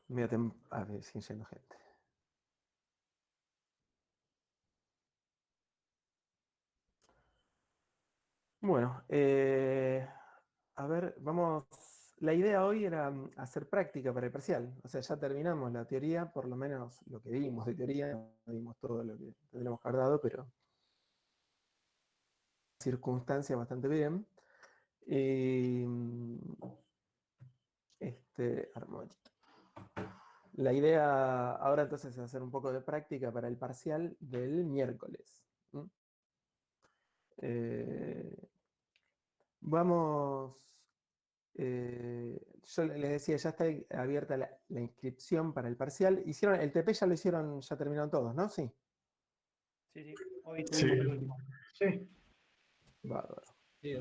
A ver, sigue yendo gente. Bueno, a ver, vamos. La idea hoy era hacer práctica para el parcial. O sea, ya terminamos la teoría, por lo menos lo que vimos de teoría, no vimos todo lo que tendríamos que haber dado, pero circunstancias bastante bien. Y, armónico. La idea ahora entonces es hacer un poco de práctica para el parcial del miércoles. Vamos, yo les decía, ya está abierta la inscripción para el parcial. Hicieron, el TP ya lo hicieron, ya terminaron todos, ¿no? Sí. Sí, sí. Hoy Sí. tuvimos el último. Sí. Bárbaro. Sí,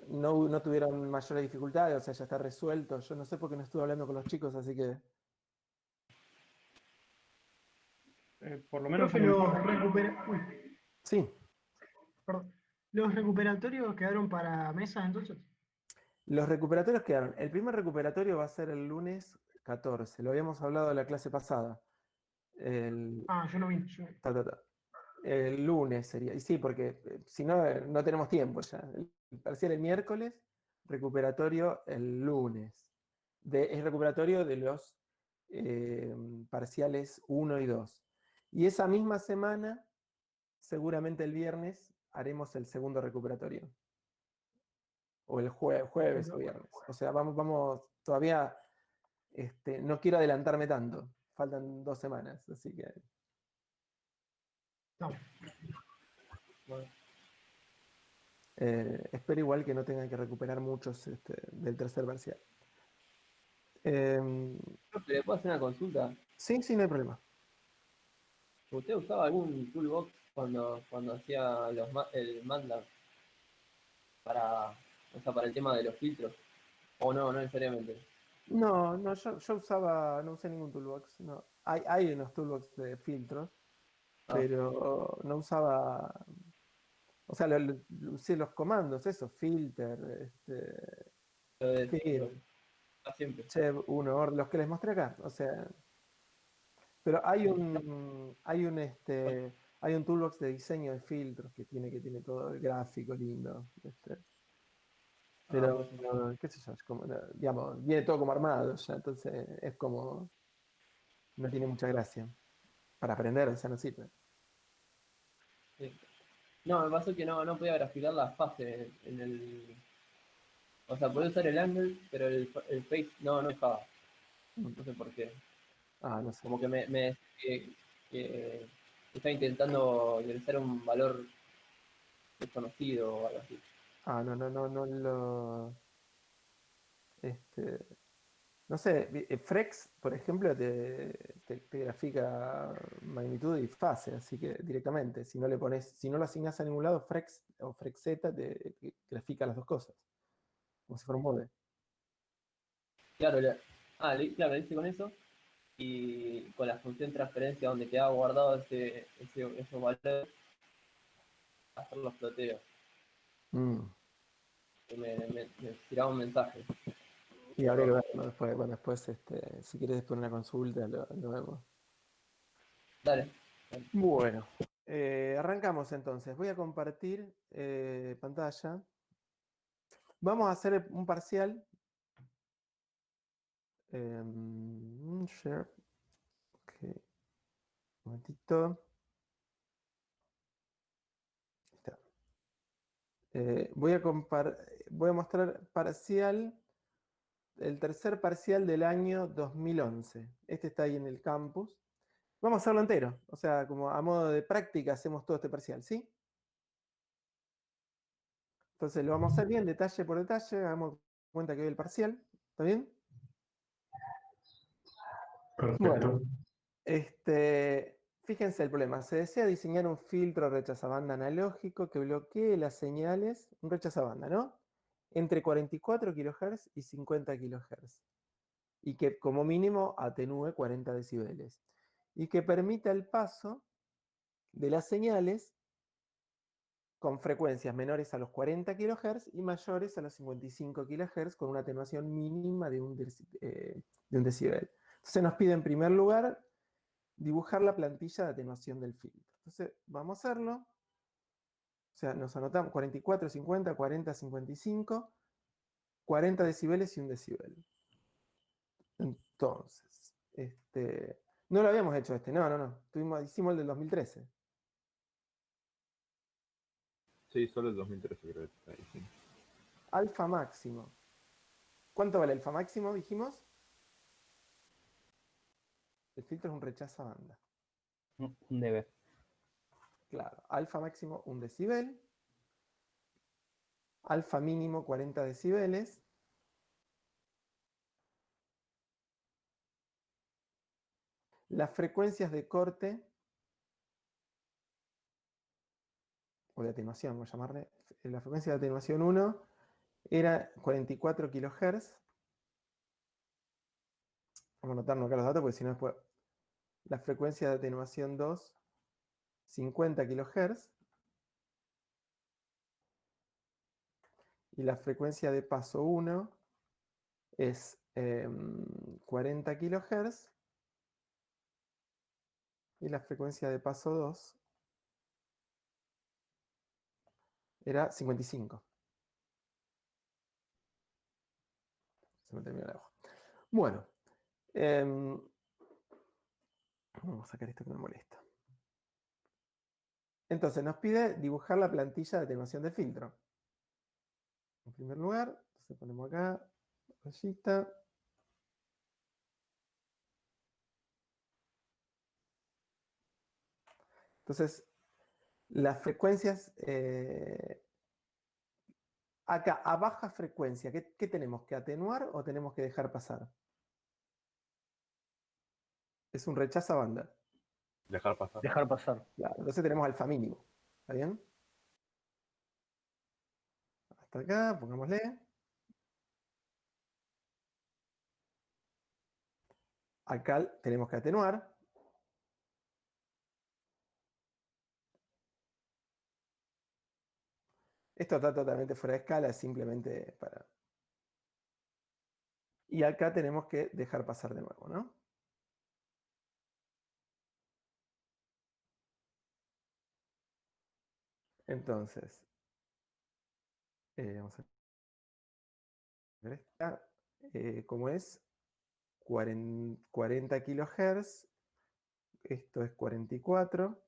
No tuvieron mayores dificultades, o sea, ya está resuelto. Yo no sé por qué no estuve hablando con los chicos, así que. Por lo menos Profe, por mi los parte. Sí. perdón. ¿Los recuperatorios quedaron para mesa entonces? Los recuperatorios quedaron. El primer recuperatorio va a ser el lunes 14. Lo habíamos hablado en la clase pasada. Yo no vi. El lunes sería. Y sí, porque si no, no tenemos tiempo ya. El parcial el miércoles, recuperatorio el lunes. Es recuperatorio de los parciales 1 y 2. Y esa misma semana, seguramente el viernes, haremos el segundo recuperatorio. O el jueves o viernes. O sea, vamos, todavía no quiero adelantarme tanto. Faltan 2 semanas, así que. No. bueno. Espero igual que no tengan que recuperar muchos del tercer parcial. ¿Le puedo hacer una consulta? Sí, no hay problema. ¿Usted usaba algún toolbox cuando hacía el MATLAB para, o sea, para el tema de los filtros? ¿O no necesariamente? No, yo no usé ningún toolbox. No. Hay unos toolbox de filtros, pero no usaba. O sea, usé los comandos, eso, filter, Lo fill, siempre. chev, 1, los que les mostré acá. O sea, pero hay un toolbox de diseño de filtros que tiene todo el gráfico lindo. Pero, Pues, qué sé yo, es como, digamos, viene todo como armado ya, entonces es como, no tiene mucha gracia. Para aprender, o sea, no sirve. sí. No, me pasó que no podía graficar las fases en el. O sea, podía usar el angle, pero el face no dejaba. No sé por qué. No sé. Como que me decía que está intentando ingresar un valor desconocido o algo así. No no sé, Frex, por ejemplo, te grafica magnitud y fase, así que directamente, si no lo asignas a ningún lado, Frex o Frexeta te grafica las dos cosas, como si fuera un molde. Claro, claro, le hice con eso y con la función transferencia donde quedaba guardado esos valores, hacer los ploteos. Mm. Que me tiraba un mensaje. Y habría que verlo después, bueno, después, si quieres después una consulta, lo vemos. Dale. Bueno, arrancamos entonces. Voy a compartir pantalla. Vamos a hacer un parcial. Share. Ok. Un momentito. Ahí está. Voy a mostrar parcial, el tercer parcial del año 2011. Este está ahí en el campus. Vamos a hacerlo entero. O sea, como a modo de práctica hacemos todo este parcial, ¿sí? Entonces lo vamos a hacer bien, detalle por detalle. Hagamos cuenta que hoy el parcial. ¿Está bien? Bueno, Perfecto. fíjense el problema. Se desea diseñar un filtro rechazabanda analógico que bloquee las señales, un rechazabanda, ¿no? Entre 44 kHz y 50 kHz. Y que como mínimo atenúe 40 decibeles. Y que permita el paso de las señales con frecuencias menores a los 40 kHz y mayores a los 55 kHz con una atenuación mínima de un decibel. Entonces nos pide en primer lugar dibujar la plantilla de atenuación del filtro. Entonces vamos a hacerlo. O sea, nos anotamos 44, 50, 40, 55, 40 decibeles y 1 decibel. Entonces, no lo habíamos hecho no. Hicimos el del 2013. Sí, solo el 2013 creo que está ahí, sí. Alfa máximo. ¿Cuánto vale el alfa máximo, dijimos? El filtro es un rechazo a banda. Un dB. Claro, alfa máximo 1 decibel. Alfa mínimo 40 decibeles. Las frecuencias de corte, o de atenuación, vamos a llamarle, la frecuencia de atenuación 1 era 44 kHz. Vamos a anotarnos acá los datos porque si no después... La frecuencia de atenuación 2, 50 kHz. Y la frecuencia de paso 1 es 40 kHz. Y la frecuencia de paso 2 era 55. Se me terminó la hoja. Bueno, vamos a sacar esto que me molesta. Entonces nos pide dibujar la plantilla de atenuación del filtro. En primer lugar, entonces ponemos acá, rayita. Entonces, las frecuencias, acá a baja frecuencia, ¿qué tenemos? ¿Que atenuar o tenemos que dejar pasar? Es un rechazo a banda. Dejar pasar. Dejar pasar. Claro, entonces tenemos alfa mínimo. ¿Está bien? Hasta acá, pongámosle. Acá tenemos que atenuar. Esto está totalmente fuera de escala, es simplemente para... Y acá tenemos que dejar pasar de nuevo, ¿no? Entonces, vamos a ver esta. Como es 40 kHz, esto es 44,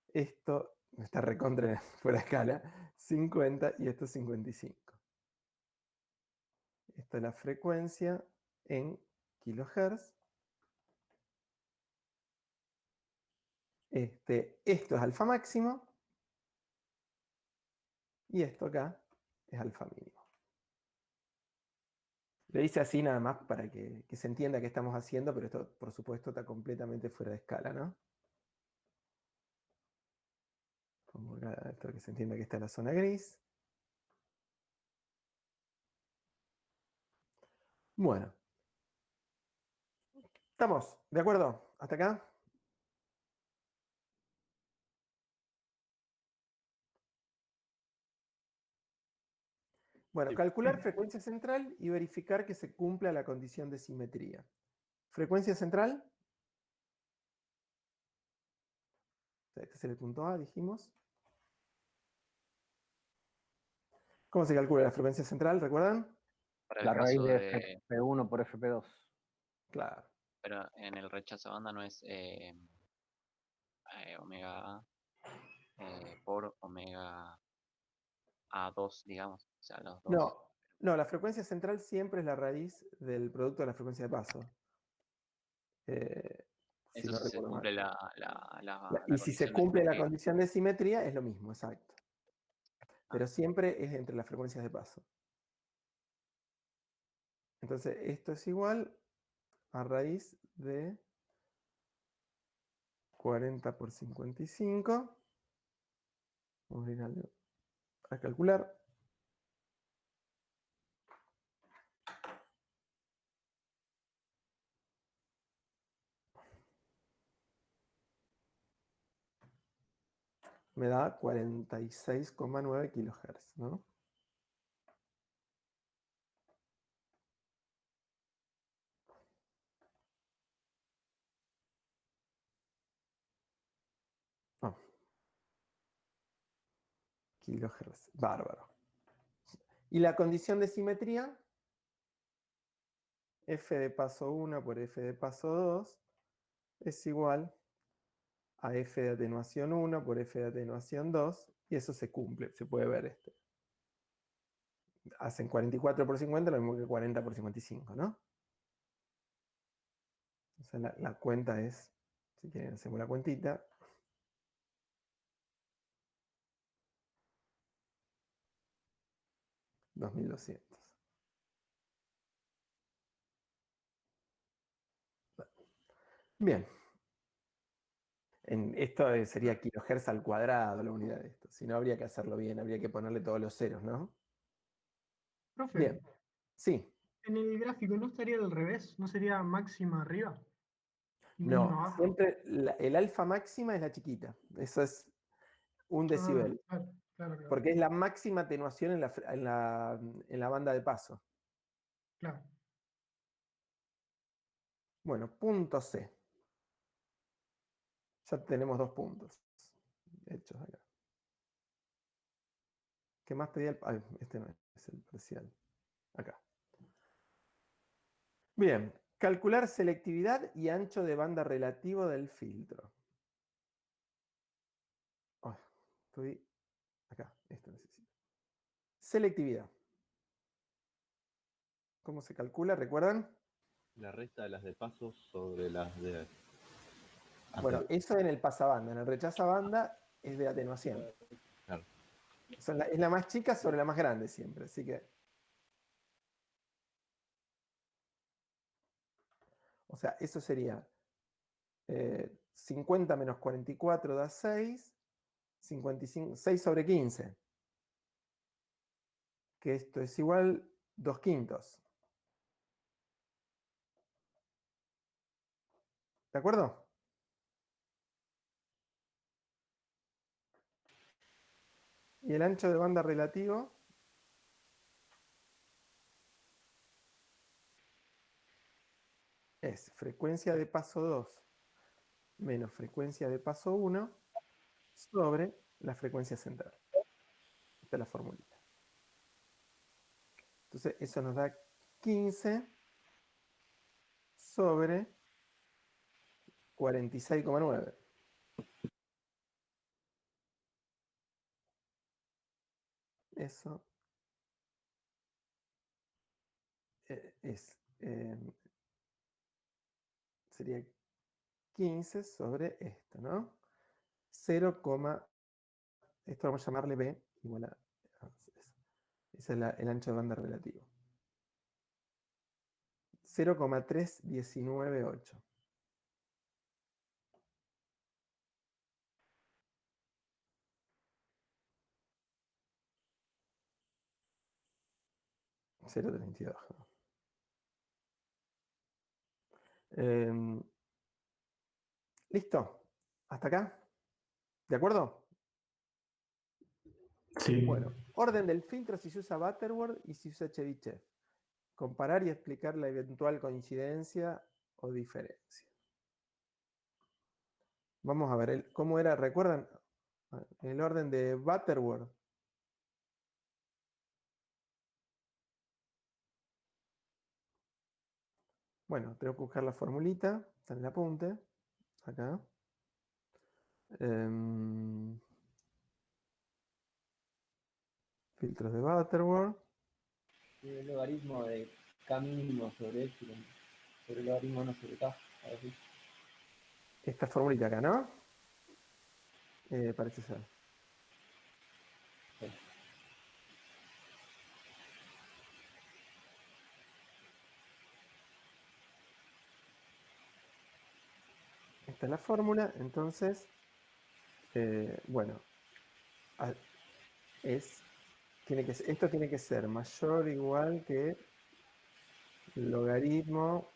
esto está recontra fuera de escala, 50 y esto es 55. Esta es la frecuencia en kilohertz. Esto es alfa máximo y esto acá es alfa mínimo. Le hice así nada más para que se entienda qué estamos haciendo, pero esto por supuesto está completamente fuera de escala, ¿no? Como acá, esto que se entienda que está en la zona gris. Bueno. ¿Estamos? ¿De acuerdo? ¿Hasta acá? Bueno, Sí. calcular frecuencia central y verificar que se cumpla la condición de simetría. Frecuencia central. Este es el punto A, dijimos. ¿Cómo se calcula la frecuencia central? ¿Recuerdan? Para el La raíz caso de de, FP1 por FP2. Claro. pero en el rechazo a banda no es omega por omega A2, digamos. O sea, los dos. No, la frecuencia central siempre es la raíz del producto de la frecuencia de paso. Si Eso no sí se recuerdo mal. cumple la Y si se condición de cumple la simetría. condición de simetría, es lo mismo, exacto. Pero siempre es entre las frecuencias de paso. Entonces, esto es igual a raíz de 40 por 55. Vamos a ir a calcular. me da 46,9 kilohertz, ¿no? Oh, kilohertz, bárbaro. Y la condición de simetría, f de paso 1 por f de paso 2 es igual a f de atenuación 1 por f de atenuación 2, y eso se cumple, se puede ver este. Hacen 44 por 50, lo mismo que 40 por 55, ¿no? O sea, la cuenta es, si quieren hacemos la cuentita. $2.200. Bien. Esto sería kilohertz al cuadrado la unidad de esto. Si no, habría que hacerlo bien, habría que ponerle todos los ceros, ¿no? Profe, Bien. Sí. en el gráfico no estaría al revés, no sería máxima arriba y No, mínima abajo. siempre el alfa máxima es la chiquita. Eso es un decibel. Claro, claro. Porque es la máxima atenuación en la banda de paso. Claro. Bueno, punto C. Ya tenemos 2 puntos hechos acá. ¿Qué más pedía el...? Ay, este no es el parcial. Acá. Bien. Calcular selectividad y ancho de banda relativo del filtro. Oh, estoy acá. Esto necesito. Selectividad. ¿Cómo se calcula? ¿Recuerdan? La resta de las de paso sobre las de... Bueno, eso en el pasabanda. En el rechazabanda es de atenuación. Claro. O sea, es la más chica sobre la más grande siempre. Así que... O sea, eso sería 50 menos 44 da 6. 55, 6 sobre 15. Que esto es igual 2/5. ¿De acuerdo? Y el ancho de banda relativo es frecuencia de paso 2 menos frecuencia de paso 1 sobre la frecuencia central. Esta es la formulita. Entonces, eso nos da 15 sobre 46,9. Eso sería 15 sobre esto, ¿no? 0, esto vamos a llamarle B igual a eso. Ese es el ancho de banda relativo. 0,3198. ¿Listo? ¿Hasta acá? ¿De acuerdo? Sí. Bueno, orden del filtro si se usa Butterworth y si se usa Chebyshev. Comparar y explicar la eventual coincidencia o diferencia. Vamos a ver cómo era, ¿recuerdan? El orden de Butterworth. Bueno, tengo que buscar la formulita, está en el apunte, acá. Filtros de Butterworth. El logaritmo de K mínimo sobre epsilon, sobre el logaritmo 1 sobre K, algo así. Esta formulita acá, ¿no? Parece ser. Sí. Esta es la fórmula, entonces, bueno, esto tiene que ser mayor o igual que logaritmo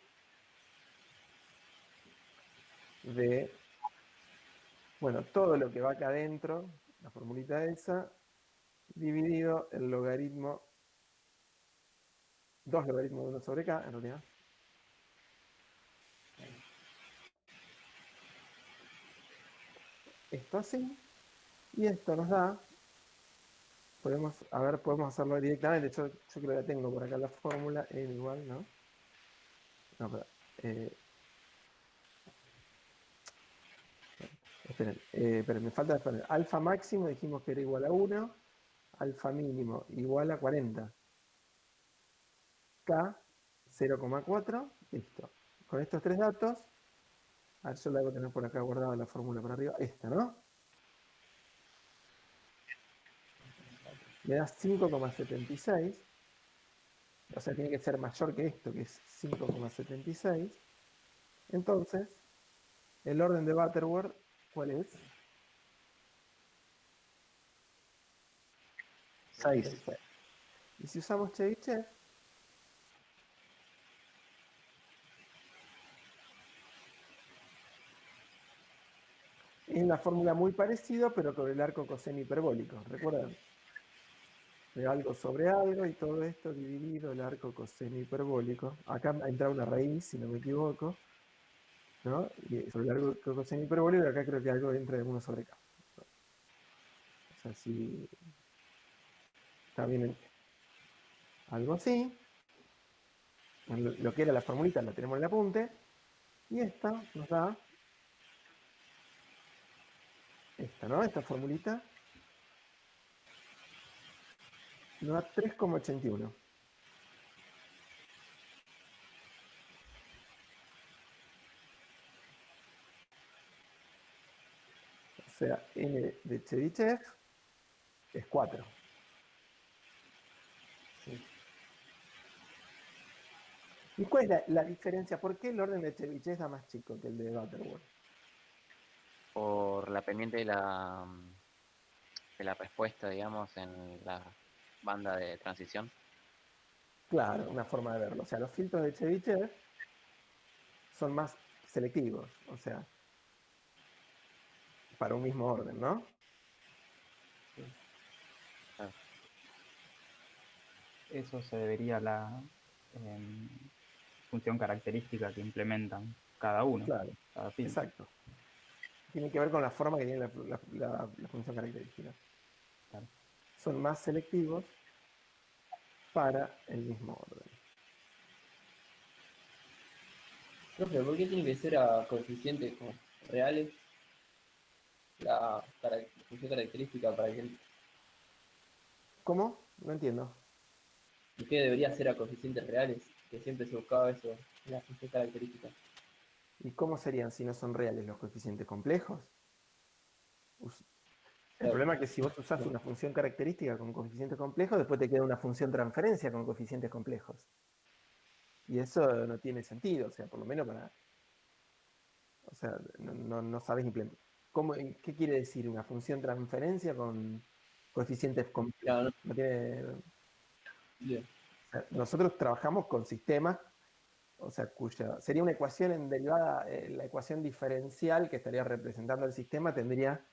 de, bueno, todo lo que va acá adentro, la formulita esa, dividido el logaritmo, 2 logaritmos de 1 sobre k, en realidad. Esto así, y esto nos da, podemos hacerlo directamente, yo creo que la tengo por acá la fórmula, n igual, ¿no? No, pero, esperen, me falta poner alfa máximo, dijimos que era igual a 1, alfa mínimo igual a 40, k 0,4, listo. Con estos tres datos, a ver, yo la debo tener por acá guardada la fórmula por arriba, esta, ¿no? Me da 5,76, o sea, tiene que ser mayor que esto, que es 5,76. Entonces, el orden de Butterworth, ¿cuál es? 6. Y si usamos Chebyshev, es la fórmula muy parecida, pero con el arco coseno hiperbólico. ¿Recuerdan? De algo sobre algo y todo esto dividido el arco coseno hiperbólico. Acá entra una raíz, si no me equivoco, ¿no? Y sobre el arco coseno hiperbólico, y acá creo que algo entra de 1 sobre k. O sea, si está bien algo así. Lo que era la formulita la tenemos en el apunte. Y esta nos da esta, ¿no? Esta formulita nos da 3,81. O sea, n de Chebyshev es 4. ¿Y cuál es la diferencia? ¿Por qué el orden de Chebyshev da más chico que el de Butterworth? Por la pendiente de la respuesta, digamos, en la banda de transición. Claro, una forma de verlo. O sea, los filtros de Chebyshev son más selectivos, o sea, para un mismo orden, ¿no? Eso se debería a la función característica que implementan cada uno, Claro, cada filtro. exacto. Tiene que ver con la forma que tiene la función característica. Claro. Son más selectivos para el mismo orden. Profe, ¿por qué tiene que ser a coeficientes como reales la función característica para que ¿Cómo? No entiendo. ¿por qué debería ser a coeficientes reales? Que siempre se buscaba eso en la función característica. ¿Y cómo serían si no son reales los coeficientes complejos? El Claro. problema es que si vos usás una función característica con coeficientes complejos, después te queda una función transferencia con coeficientes complejos. Y eso no tiene sentido, o sea, por lo menos para... O sea, no sabes implementar. ¿Qué quiere decir una función transferencia con coeficientes complejos? Claro, no. No tiene... Bien. O sea, nosotros trabajamos con sistemas, o sea, cuya sería una ecuación en derivada, la ecuación diferencial que estaría representando el sistema tendría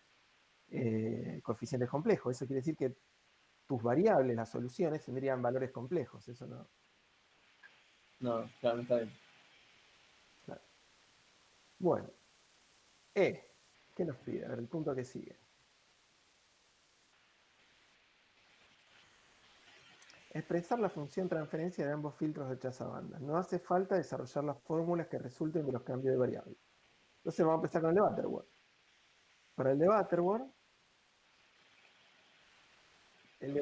coeficientes complejos. Eso quiere decir que tus variables, las soluciones, tendrían valores complejos. Eso no. No, claro, no está bien. Claro. Bueno, ¿qué nos pide? A ver, el punto que sigue. Expresar la función transferencia de ambos filtros de chazabandas. No hace falta desarrollar las fórmulas que resulten de los cambios de variables. Entonces vamos a empezar con el de Butterworth. Para el de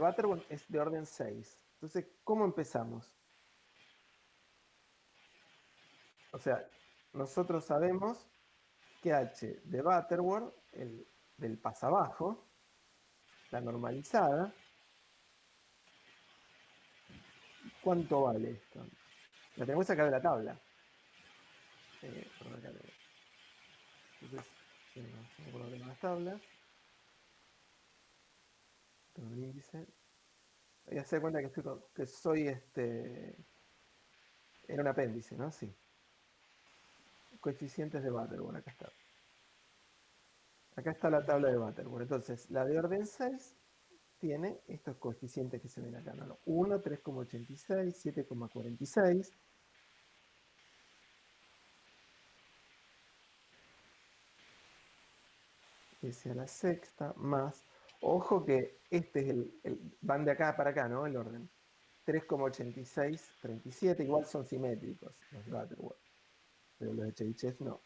Butterworth es de orden 6. Entonces, ¿cómo empezamos? O sea, nosotros sabemos que h de Butterworth, del pasabajo, la normalizada, ¿cuánto vale esto? La tenemos acá de la tabla. Entonces, vamos a poner en las tablas. Tengo el índice. Voy a hacer cuenta que soy era un apéndice, ¿no? Sí. Coeficientes de Butterworth, acá está. Acá está la tabla de Butterworth. Entonces, la de orden 6 tiene estos coeficientes que se ven acá, ¿no? 1, 3,86, 7,46. S a la sexta, más. Ojo que este es van de acá para acá, ¿no? El orden. 3,86, 37, igual son simétricos los de Butterworth, pero los de Chebyshev no.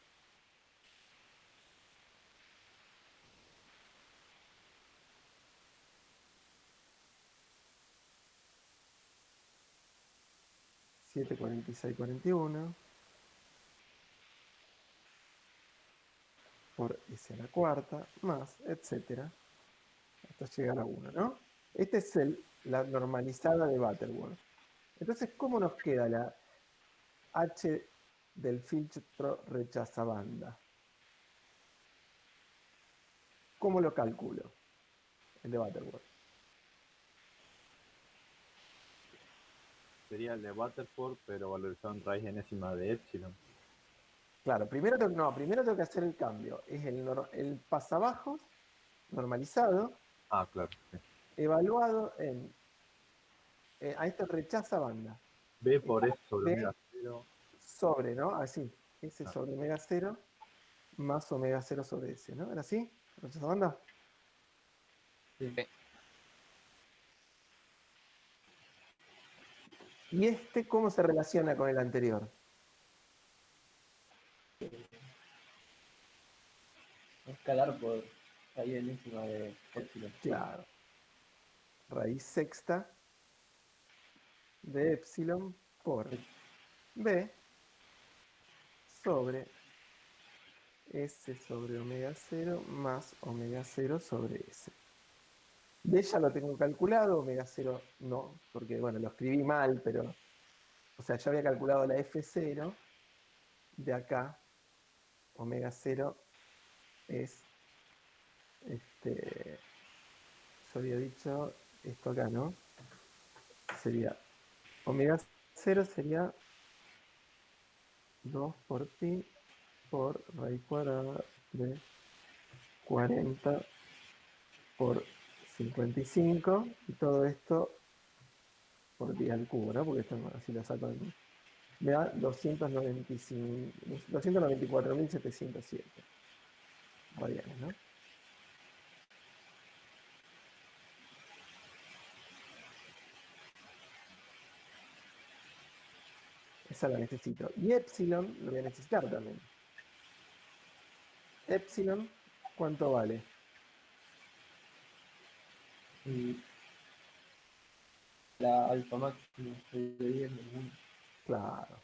Siete, 46, 41 por S a la cuarta, más, etcétera, hasta llegar a 1, ¿no? Esta es la normalizada de Butterworth. Entonces, ¿cómo nos queda la H del filtro rechazabanda? ¿Cómo lo calculo? El de Butterworth. Sería el de Butterford, pero valorizado en raíz enésima de epsilon. Claro, primero tengo que hacer el cambio. Es el pasabajos normalizado, Ah, claro. Sí. evaluado a esto rechaza banda. B por S sobre B omega 0. sobre, ¿no? Así. S Ah. sobre omega 0 más omega 0 sobre S, ¿no? ¿Era así? ¿Rechaza banda? Sí. Sí. ¿Y este cómo se relaciona con el anterior? Escalar por ahí encima de epsilon. Claro. Raíz sexta de epsilon por B sobre S sobre omega 0 más omega 0 sobre S. B ya lo tengo calculado, omega 0 no, porque bueno, lo escribí mal, pero, o sea, ya había calculado la F0, de acá, omega 0 es, yo había dicho esto acá, ¿no? Sería, omega 0 sería 2 por pi por raíz cuadrada de 40 por 55, y todo esto por pi al cubo, ¿no? Porque esto así lo saco me da 294.707 radianes, ¿no? Esa la necesito. Y epsilon lo voy a necesitar también. Epsilon, ¿cuánto vale? Y la alfa máxima estoy viendo. Claro.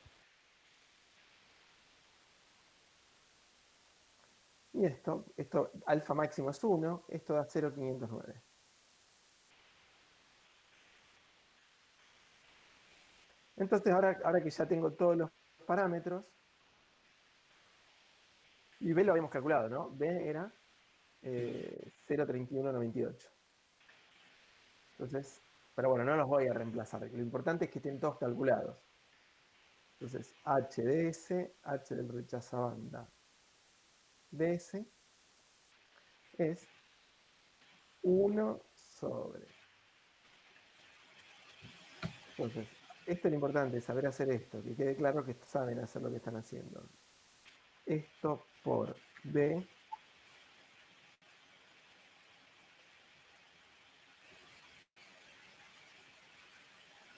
Y esto alfa máximo es 1, esto da 0,509. Entonces, ahora que ya tengo todos los parámetros, y B lo habíamos calculado, ¿no? B era 0,3198. Entonces, pero bueno, no los voy a reemplazar. Lo importante es que estén todos calculados. Entonces, H de S, H del rechazabanda de S, es 1 sobre. Entonces, esto es lo importante, saber hacer esto, que quede claro que saben hacer lo que están haciendo. Esto por B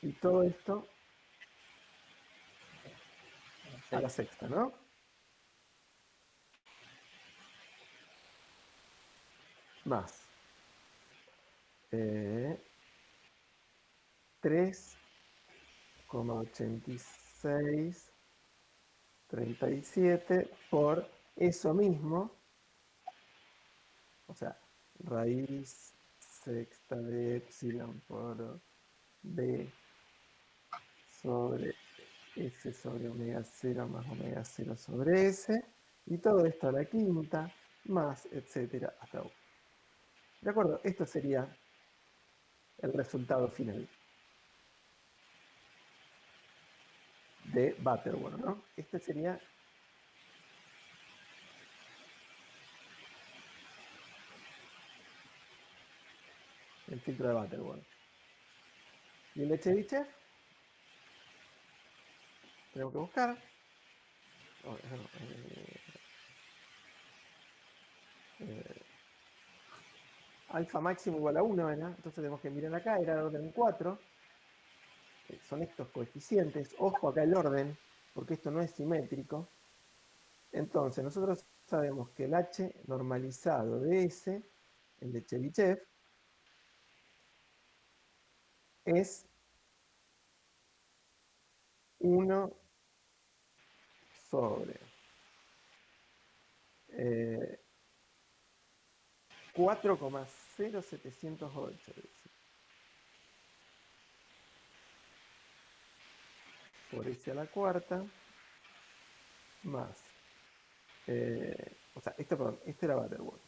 y todo esto a la sexta, ¿no? Más 3,8637 por eso mismo, o sea, raíz sexta de epsilon por B sobre S sobre omega 0 más omega 0 sobre S, y todo esto a la quinta, más, etcétera, hasta U. ¿De acuerdo? Esto sería el resultado final de Butterworth, ¿no? Este sería filtro de Butterworth. Y el de Chebyshev tenemos que buscar. Alfa máximo igual a 1 era, entonces tenemos que mirar acá, era de orden 4. Son estos coeficientes. Ojo acá el orden, porque esto no es simétrico. Entonces, nosotros sabemos que el H normalizado de S, el de Chebyshev, es 1 sobre 4,0708. Por S a la cuarta, más. O sea, perdón, este era Butterworth.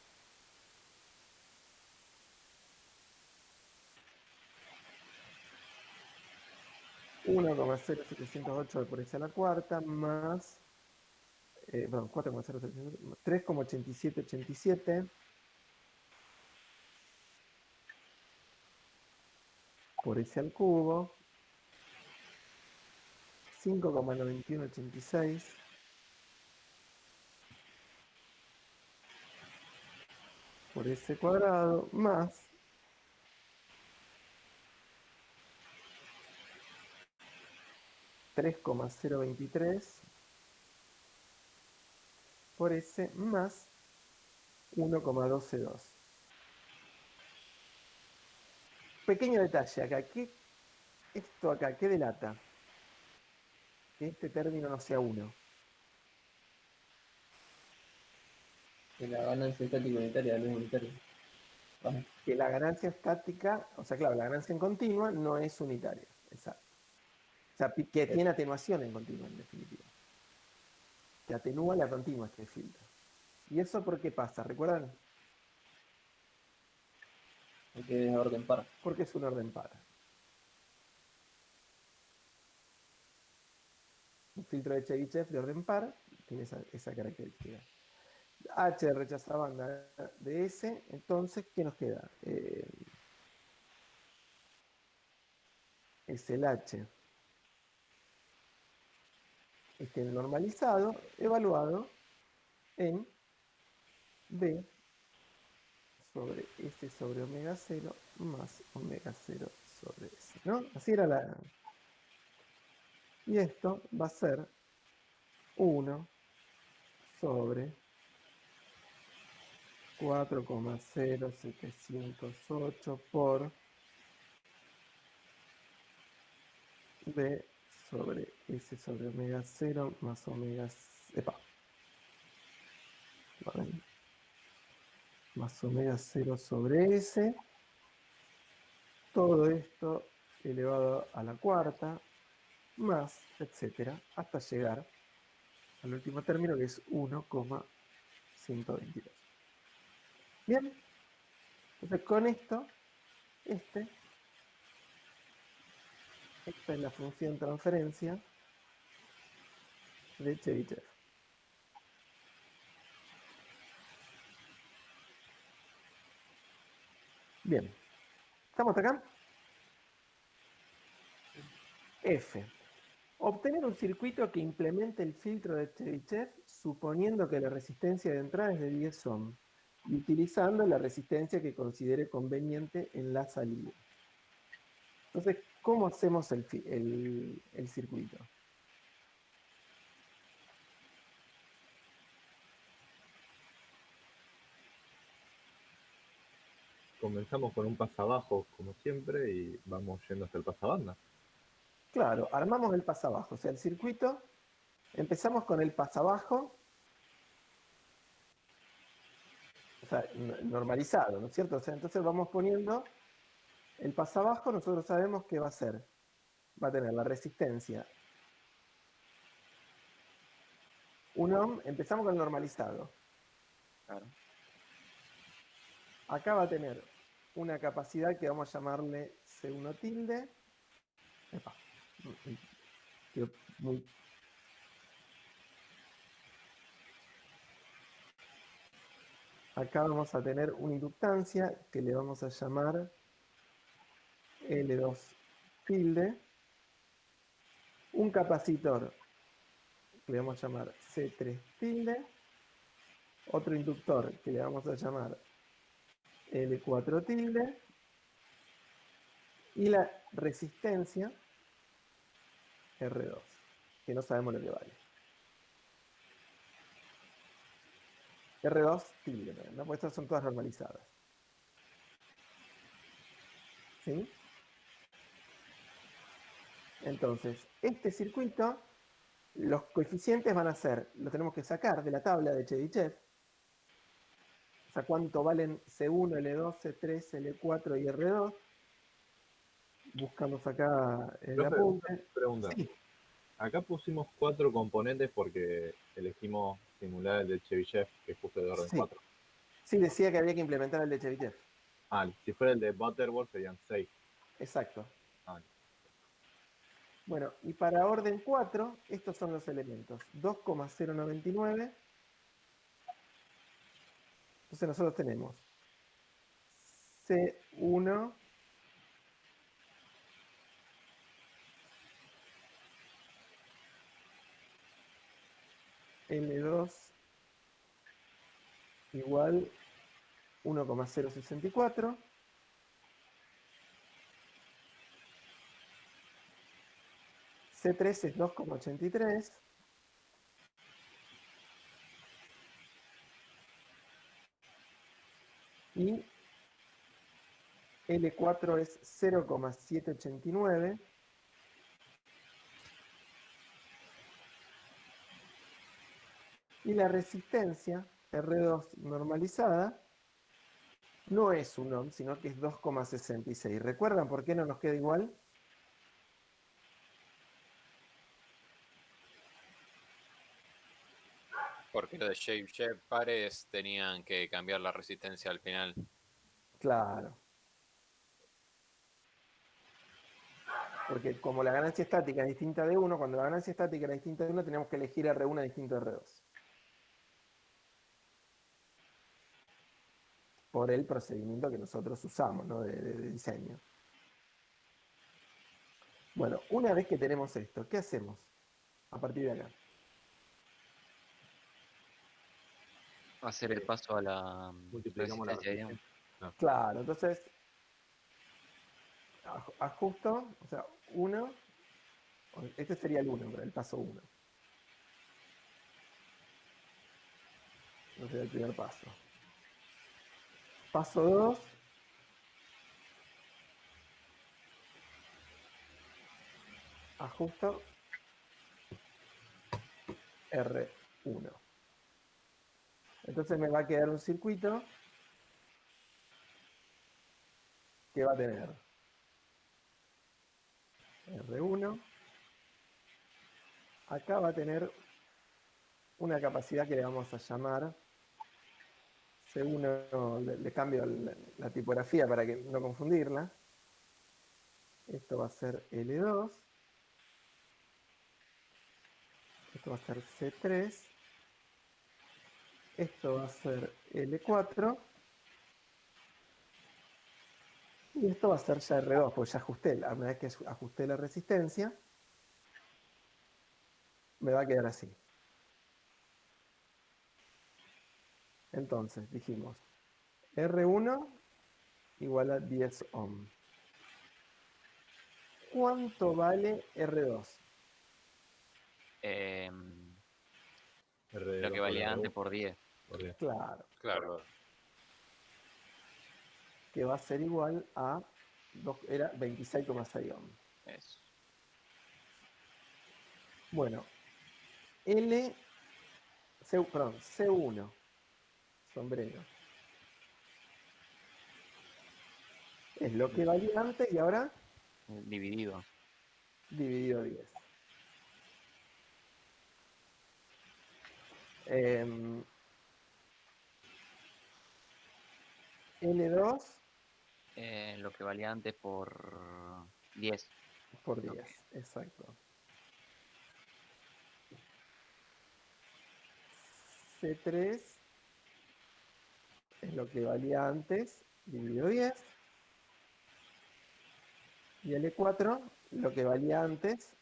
(1,0708 por S a la cuarta más, perdón, 4,0708, 3,8787 por S al cubo, 5,9186 por S cuadrado más 3,023 por S más 1,122. Pequeño detalle acá, esto acá, ¿qué delata? Que este término no sea 1. Que la ganancia estática unitaria no es unitaria. Vale. Que la ganancia estática, o sea, claro, la ganancia en continua no es unitaria. Exacto. O sea, que tiene atenuación en continua, en definitiva. Que atenúa la continua este filtro. ¿Y eso por qué pasa? ¿Recuerdan? Porque es orden par. Porque es un orden par. Un filtro de Chebyshev de orden par tiene esa característica. H rechaza banda de S, entonces, ¿qué nos queda? Es el H este normalizado, evaluado en B sobre S sobre omega 0 más omega 0 sobre S, ¿no? Así era la... Y esto va a ser 1 sobre 4,0708 por B sobre S sobre omega 0 más omega... Epa. Vale. Más omega 0 sobre S. Todo esto elevado a la cuarta, más, etcétera, hasta llegar al último término que es 1,122. Bien. Entonces con esto, esta es la función transferencia de Chebyshev. Bien. ¿Estamos acá? F. Obtener un circuito que implemente el filtro de Chebyshev suponiendo que la resistencia de entrada es de 10 ohm y utilizando la resistencia que considere conveniente en la salida. Entonces, ¿cómo hacemos el circuito? Comenzamos con un pasabajo, como siempre, y vamos yendo hasta el pasabanda. Claro, armamos el pasabajo, o sea, el circuito, empezamos con el pasabajo, o sea, normalizado, ¿no es cierto? O sea, entonces vamos poniendo el pasabajo, nosotros sabemos que va a ser, va a tener la resistencia 1 ohm, empezamos con el normalizado. Claro. Acá va a tener una capacidad que vamos a llamarle C1 tilde. Epa, muy... Acá vamos a tener una inductancia que le vamos a llamar L2 tilde, un capacitor que le vamos a llamar C3 tilde, otro inductor que le vamos a llamar L4 tilde, y la resistencia R2, que no sabemos lo que vale. R2 tilde, ¿no? Pues estas son todas normalizadas. ¿Sí? Entonces, este circuito, los coeficientes van a ser, lo tenemos que sacar de la tabla de Chebyshev. O sea, cuánto valen C1, L2, C3, L4 y R2. Buscamos acá el Profe, apunte. pregunta. Sí, Acá pusimos 4 componentes porque elegimos simular el de Chebyshev, que es justo de orden Sí. 4. sí, decía que había que implementar el de Chebyshev. Ah, si fuera el de Butterworth serían 6. Exacto. Ah, Bueno, y para orden 4, estos son los elementos. 2,099. Entonces nosotros tenemos C1, L2 igual 1,064. C3 es 2,83. Y L4 es 0,789. Y la resistencia R2 normalizada no es 1 ohm, sino que es 2,66. ¿Recuerdan por qué no nos queda igual? Porque los de Shape pares tenían que cambiar la resistencia al final. Claro. Porque como la ganancia estática es distinta de 1, cuando la ganancia estática era distinta de 1, tenemos que elegir R1 distinto de R2. Por el procedimiento que nosotros usamos, ¿no? de diseño. Bueno, una vez que tenemos esto, ¿qué hacemos a partir de acá? Hacer el paso a la multiplicamos la resistencia, digamos. resistencia. Claro, entonces ajusto, o sea, 1, este sería el 1, el paso 1. Ese es el primer paso. Paso 2. Ajusto R1. Entonces me va a quedar un circuito que va a tener R1. Acá va a tener una capacidad que le vamos a llamar C1, le cambio la tipografía para que no confundirla. Esto va a ser L2. Esto va a ser C3. Esto va a ser L4. Y esto va a ser ya R2, porque ya ajusté. Una vez que ajusté la resistencia, me va a quedar así. Entonces, dijimos, R1 igual a 10 ohm. ¿Cuánto vale R2? Lo que valía antes por 10. Claro, Claro. que va a ser igual a era 26,6 ohm. Eso. Bueno, C1, sombrero. Es lo que valía antes y ahora Dividido. dividido 10. L2 Lo que valía antes por 10. por 10, exacto. C3 es lo que valía antes, dividido 10. Y L4, lo que valía antes,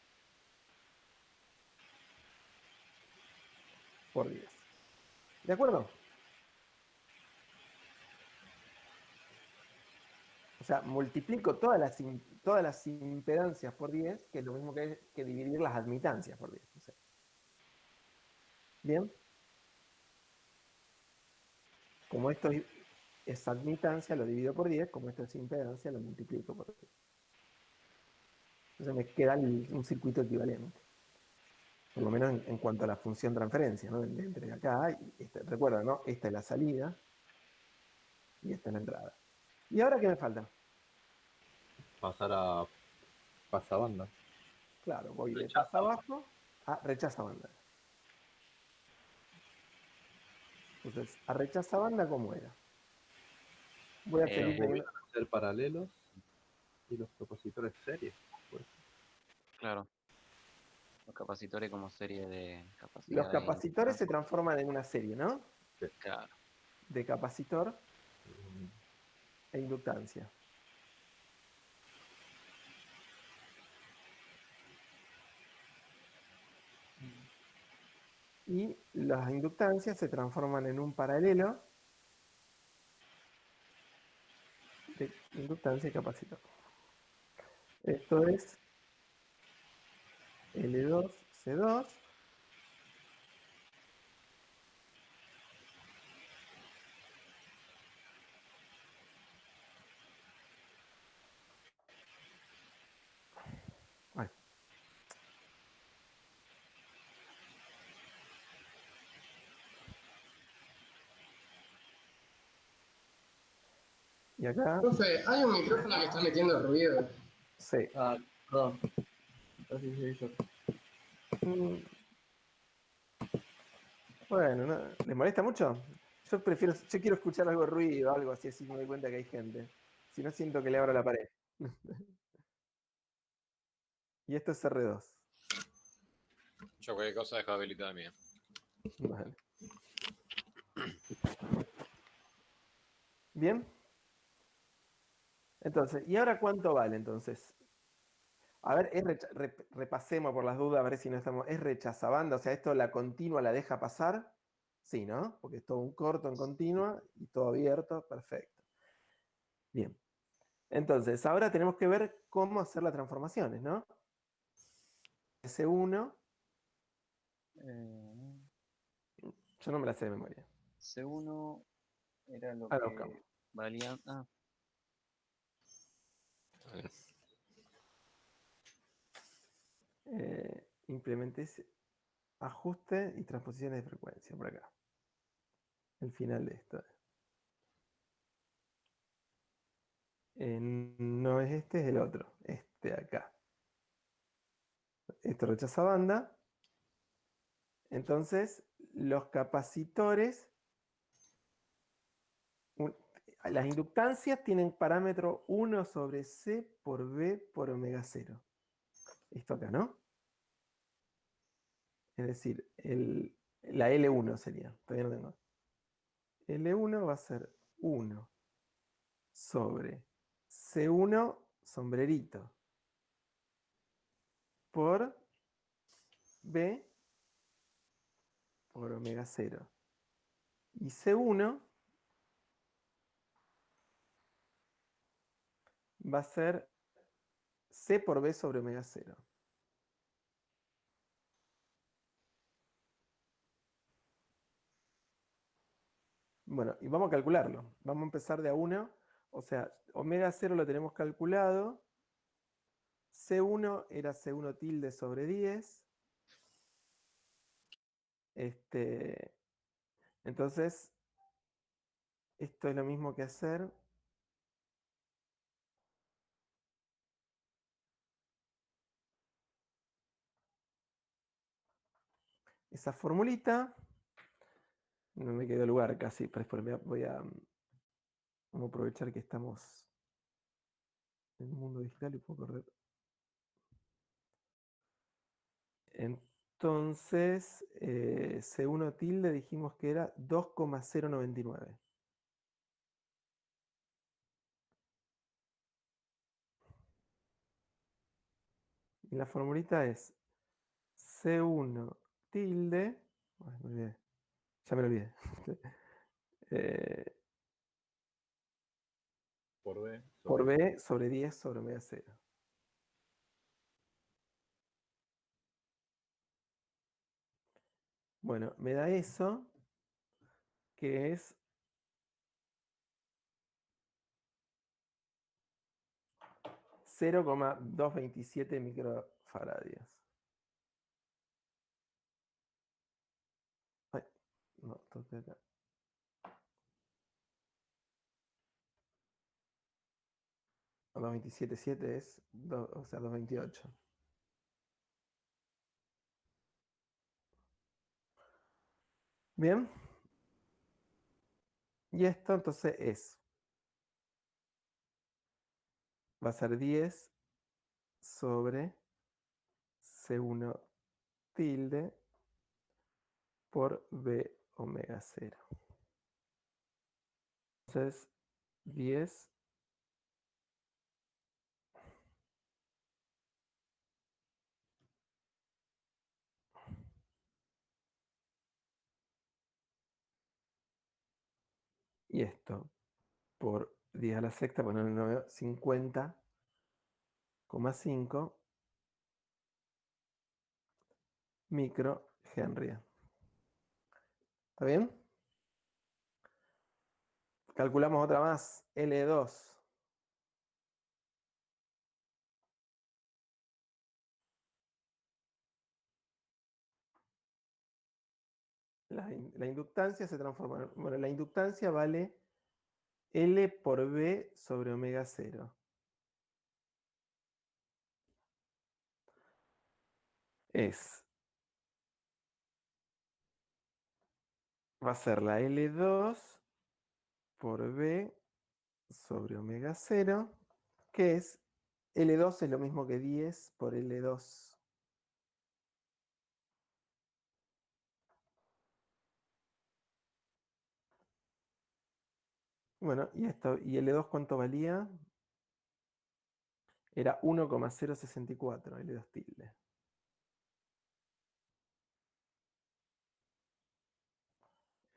por 10. ¿De acuerdo? O sea, multiplico todas las impedancias por 10, que es lo mismo que dividir las admitancias por 10. O sea. ¿Bien? Como esto es admitancia, lo divido por 10. Como esto es impedancia, lo multiplico por 10. Entonces me queda un circuito equivalente. Por lo menos en cuanto a la función transferencia, ¿no? Entre acá y esta. Recuerda, ¿no? Esta es la salida y esta es la entrada. ¿Y ahora qué me falta? Pasar a pasabanda. Claro, voy de Rechaza. pasa abajo a rechaza banda. Entonces, a rechaza banda, ¿cómo era? Voy a seguir Los leyendo. bobines ser paralelos y los capacitores series. Pues. Claro. Los capacitores como serie de Los capacidad. capacitores se transforman en una serie, ¿no? Claro. De capacitor e inductancia. Y las inductancias se transforman en un paralelo de inductancia y capacitor. Esto es L2, C2. Ay. Y acá, Profe, hay un micrófono que está metiendo ruido. C. Ah, perdón. Entonces soy yo. Mm, Bueno, ¿les molesta mucho? Yo quiero escuchar algo de ruido, algo así me doy cuenta que hay gente. Si no, siento que le abro la pared. Y esto es R2. Yo cualquier cosa dejo habilitada mía. Vale. Bien. Entonces, ¿y ahora cuánto vale entonces? A ver, repasemos por las dudas, a ver si no estamos. ¿Es rechazabanda? O sea, ¿esto la continua la deja pasar? Sí, ¿no? Porque es todo un corto en continua y todo abierto. Perfecto. Bien. Entonces, ahora tenemos que ver cómo hacer las transformaciones, ¿no? S1, yo no me la sé de memoria. C1 era lo Ahora que buscamos. valía. Ah, Implementé ajuste y transposiciones de frecuencia por acá. El final de esto. No es este, es el otro. Este de acá. Esto rechaza banda. Entonces, los capacitores, las inductancias tienen parámetro 1 sobre C por B por omega 0. Esto acá, ¿no? Es decir, la L1 sería. Todavía no tengo. L1 va a ser 1 sobre C1 sombrerito por B por omega 0. Y C1 va a ser C por B sobre omega 0. Bueno, y vamos a calcularlo. Vamos a empezar de a 1. O sea, omega 0 lo tenemos calculado. C1 era C1 tilde sobre 10. Entonces, esto es lo mismo que hacer esa formulita. No me quedó lugar casi, pero vamos a aprovechar que estamos en el mundo digital y puedo correr. Entonces, C1 tilde dijimos que era 2,099. Y la formulita es C1 tilde. Ay, me olvidé. Ya me lo olvidé. Por B. Por sobre- B sobre 10 sobre omega 0. Bueno, me da eso, que es 0,227 microfaradios. Ay, no, toqué acá. No, 227,7 es, o sea, 228. Bien. Y esto entonces va a ser 10 sobre C1 tilde por B omega 0. Entonces, 10 y esto por 10 a la sexta, pues no veo, 50,5 micro Henry. ¿Está bien? Calculamos otra más, L2. La inductancia se transforma. Bueno, la inductancia vale L por B sobre omega 0. Va a ser la L2 por B sobre omega 0, que es L2 es lo mismo que 10 por L2. Bueno, y L2 ¿cuánto valía? Era 1,064 L2 tilde.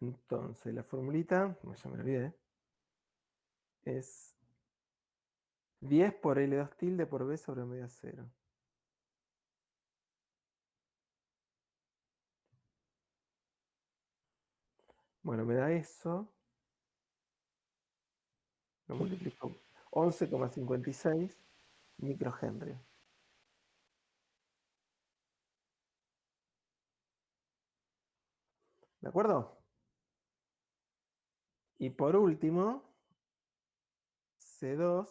Entonces, la formulita, ya me lo olvidé, es 10 por L2 tilde por B sobre omega 0. Bueno, me da eso. Lo multiplico 11,56 microhenry. ¿De acuerdo? Y por último, C2,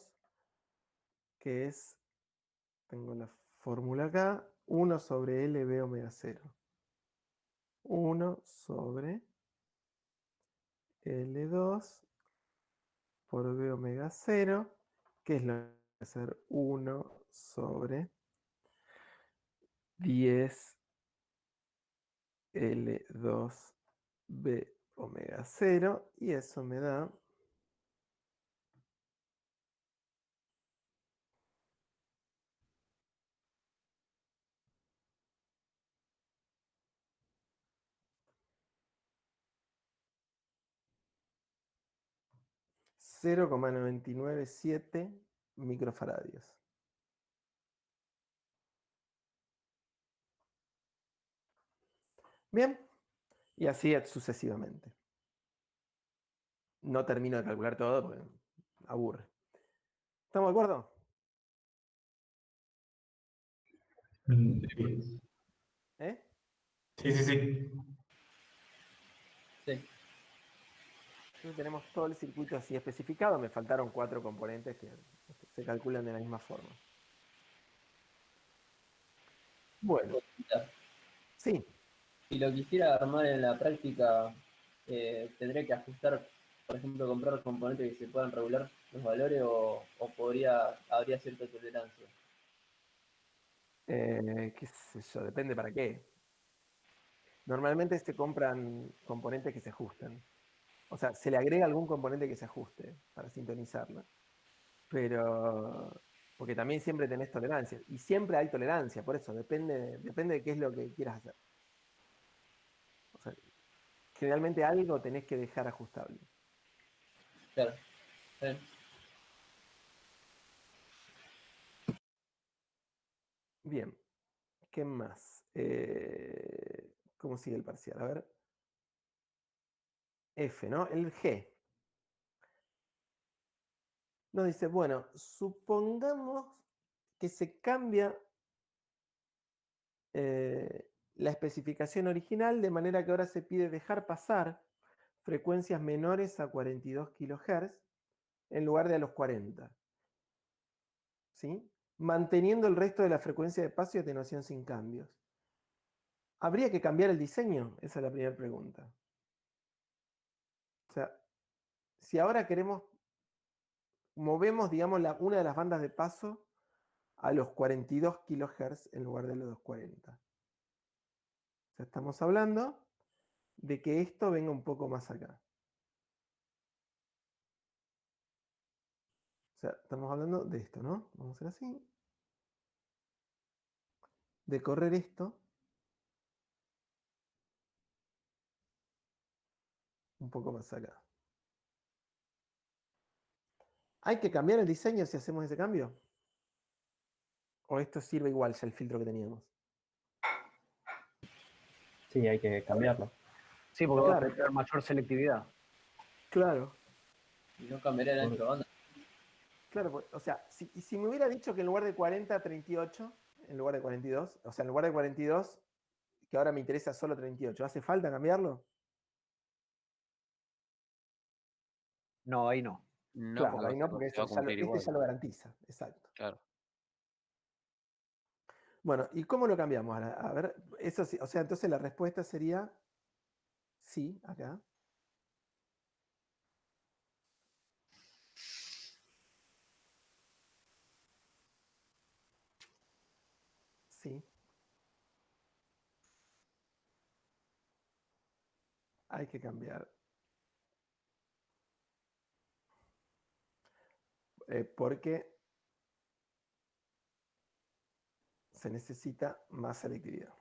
que es, tengo la fórmula acá, 1 sobre LB omega 0. 1 sobre L2 por B omega 0, que es lo que va a ser 1 sobre 10 L2 B omega 0, y eso me da 0,997 microfaradios. Bien, y así sucesivamente. No termino de calcular todo porque aburre. ¿Estamos de acuerdo? ¿Eh? Sí, sí, sí. Sí. Entonces tenemos todo el circuito así especificado. Me faltaron 4 componentes que se calculan de la misma forma. Bueno, sí. Si lo quisiera armar en la práctica, tendría que ajustar, por ejemplo, comprar componentes que se puedan regular los valores o habría cierta tolerancia. Qué sé yo, depende para qué. Normalmente se compran componentes que se ajustan. O sea, se le agrega algún componente que se ajuste para sintonizarlo. Pero Porque también siempre tenés tolerancia. Y siempre hay tolerancia, por eso, depende de qué es lo que quieras hacer. O sea, generalmente algo tenés que dejar ajustable. Claro. Bien. Bien. ¿Qué más? ¿Cómo sigue el parcial? A ver. F, ¿no? El G. Nos dice, bueno, supongamos que se cambia la especificación original, de manera que ahora se pide dejar pasar frecuencias menores a 42 kHz en lugar de a los 40. ¿Sí? Manteniendo el resto de la frecuencia de paso y atenuación sin cambios. ¿Habría que cambiar el diseño? Esa es la primera pregunta. O sea, si ahora movemos, digamos, una de las bandas de paso a los 42 kHz en lugar de los 40. O sea, estamos hablando de que esto venga un poco más acá. O sea, estamos hablando de esto, ¿no? Vamos a hacer así. De correr esto un poco más acá. ¿Hay que cambiar el diseño si hacemos ese cambio? ¿O esto sirve igual ya el filtro que teníamos? Sí, hay que cambiarlo. Sí, porque Claro. va a tener mayor selectividad. Claro. Y no cambiaría el ancho de banda. Claro, o sea, si me hubiera dicho que en lugar de 40, 38, en lugar de 42, o sea, en lugar de 42, que ahora me interesa solo 38, ¿hace falta cambiarlo? No, ahí no. No, Claro, porque ahí no, porque se va a cumplir este igual. ya lo garantiza, exacto. Claro. Bueno, ¿y cómo lo cambiamos? A ver, eso sí, o sea, entonces la respuesta sería sí, acá. Sí. Hay que cambiar. Porque se necesita más selectividad.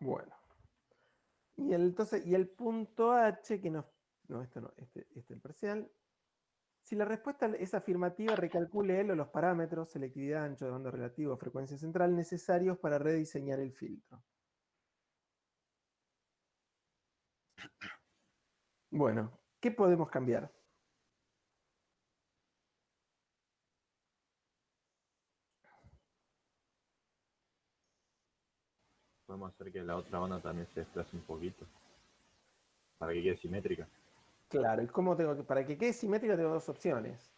Bueno. Y el punto H que nos... No, esto no, este es el parcial. Si la respuesta es afirmativa, recalcule él o los parámetros, selectividad, ancho de banda relativo, frecuencia central, necesarios para rediseñar el filtro. Bueno, ¿qué podemos cambiar? Podemos hacer que la otra banda también se desplace un poquito. Para que quede simétrica. Claro, ¿y cómo tengo que...? Para que quede simétrica tengo dos opciones.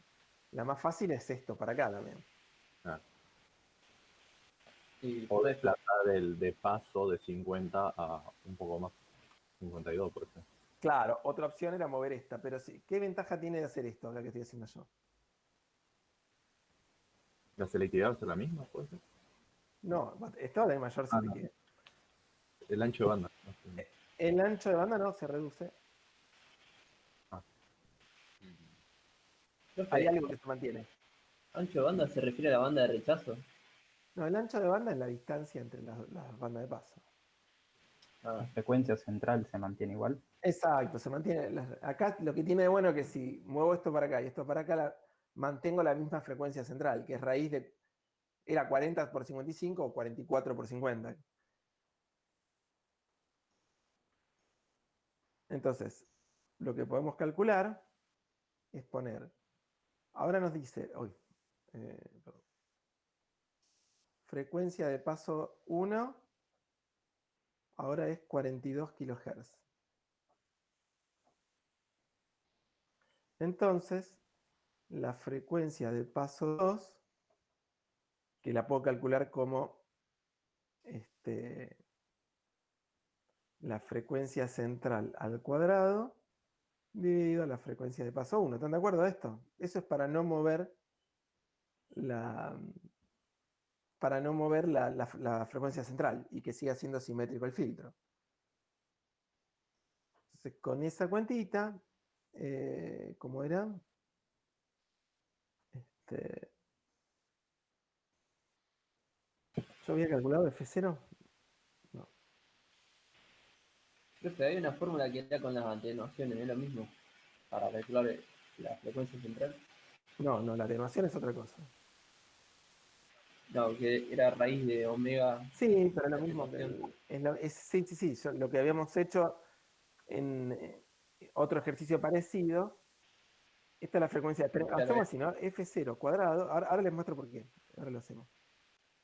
La más fácil es esto, para acá también. Ah. Y O desplazar el de paso de 50 a un poco más. 52, por ejemplo. Claro, otra opción era mover esta, pero sí, ¿qué ventaja tiene de hacer esto, la que estoy haciendo yo? ¿La selectividad va a ser la misma, puede ser? No, esto va a tener mayor selectividad. El ancho de banda. El ancho de banda no se reduce. Hay algo que se mantiene. ¿Ancho de banda se refiere a la banda de rechazo? No, el ancho de banda es la distancia entre las bandas de paso. La frecuencia central se mantiene igual. Exacto, se mantiene. Acá lo que tiene de bueno es que si muevo esto para acá y esto para acá, mantengo la misma frecuencia central, que es raíz de... Era 40 por 55 o 44 por 50. Entonces, lo que podemos calcular es poner... Ahora nos dice... frecuencia de paso 1, ahora es 42 kHz. Entonces, la frecuencia de paso 2, que la puedo calcular como la frecuencia central al cuadrado, dividido la frecuencia de paso 1. ¿Están de acuerdo a esto? Eso es para no mover para no mover la frecuencia central y que siga siendo simétrico el filtro. Entonces, con esa cuentita, ¿cómo era? Yo había calculado F0. No, Creo que hay una fórmula que era con las atenuaciones, es lo mismo, para calcular la frecuencia central. no, la atenuación es otra cosa. No, que era raíz de omega. Sí, pero lo mismo que atenuación. sí, lo que habíamos hecho en otro ejercicio parecido. Esta es la frecuencia. Claro, Hacemos así, ¿no? F0 cuadrado. Ahora les muestro por qué. Ahora lo hacemos.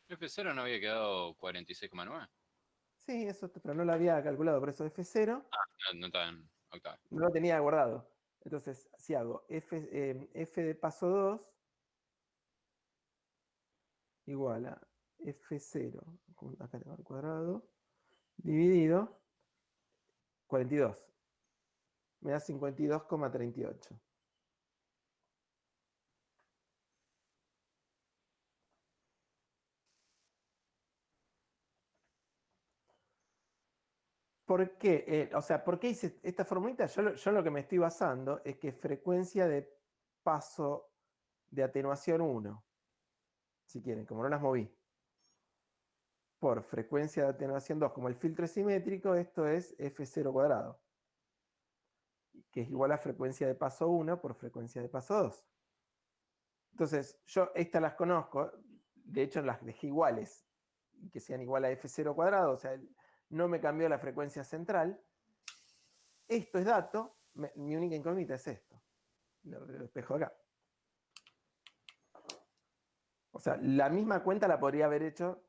F0 no había quedado 46,9. Sí, eso, pero no lo había calculado, por eso F0 No está en octavo. no lo tenía guardado. Entonces, si hago F de paso 2 igual a F0, acá tengo el cuadrado, dividido 42. Me da 52,38. ¿Por qué? O sea, ¿por qué hice esta formulita? Yo lo que me estoy basando es que frecuencia de paso de atenuación 1, si quieren, como no las moví, por frecuencia de atenuación 2, como el filtro es simétrico, esto es F0 cuadrado, que es igual a frecuencia de paso 1 por frecuencia de paso 2. Entonces, yo estas las conozco, de hecho las dejé iguales, que sean igual a F0 cuadrado, o sea, no me cambió la frecuencia central. Esto es dato, mi única incógnita es esto. Lo despejo acá. O sea, la misma cuenta la podría haber hecho,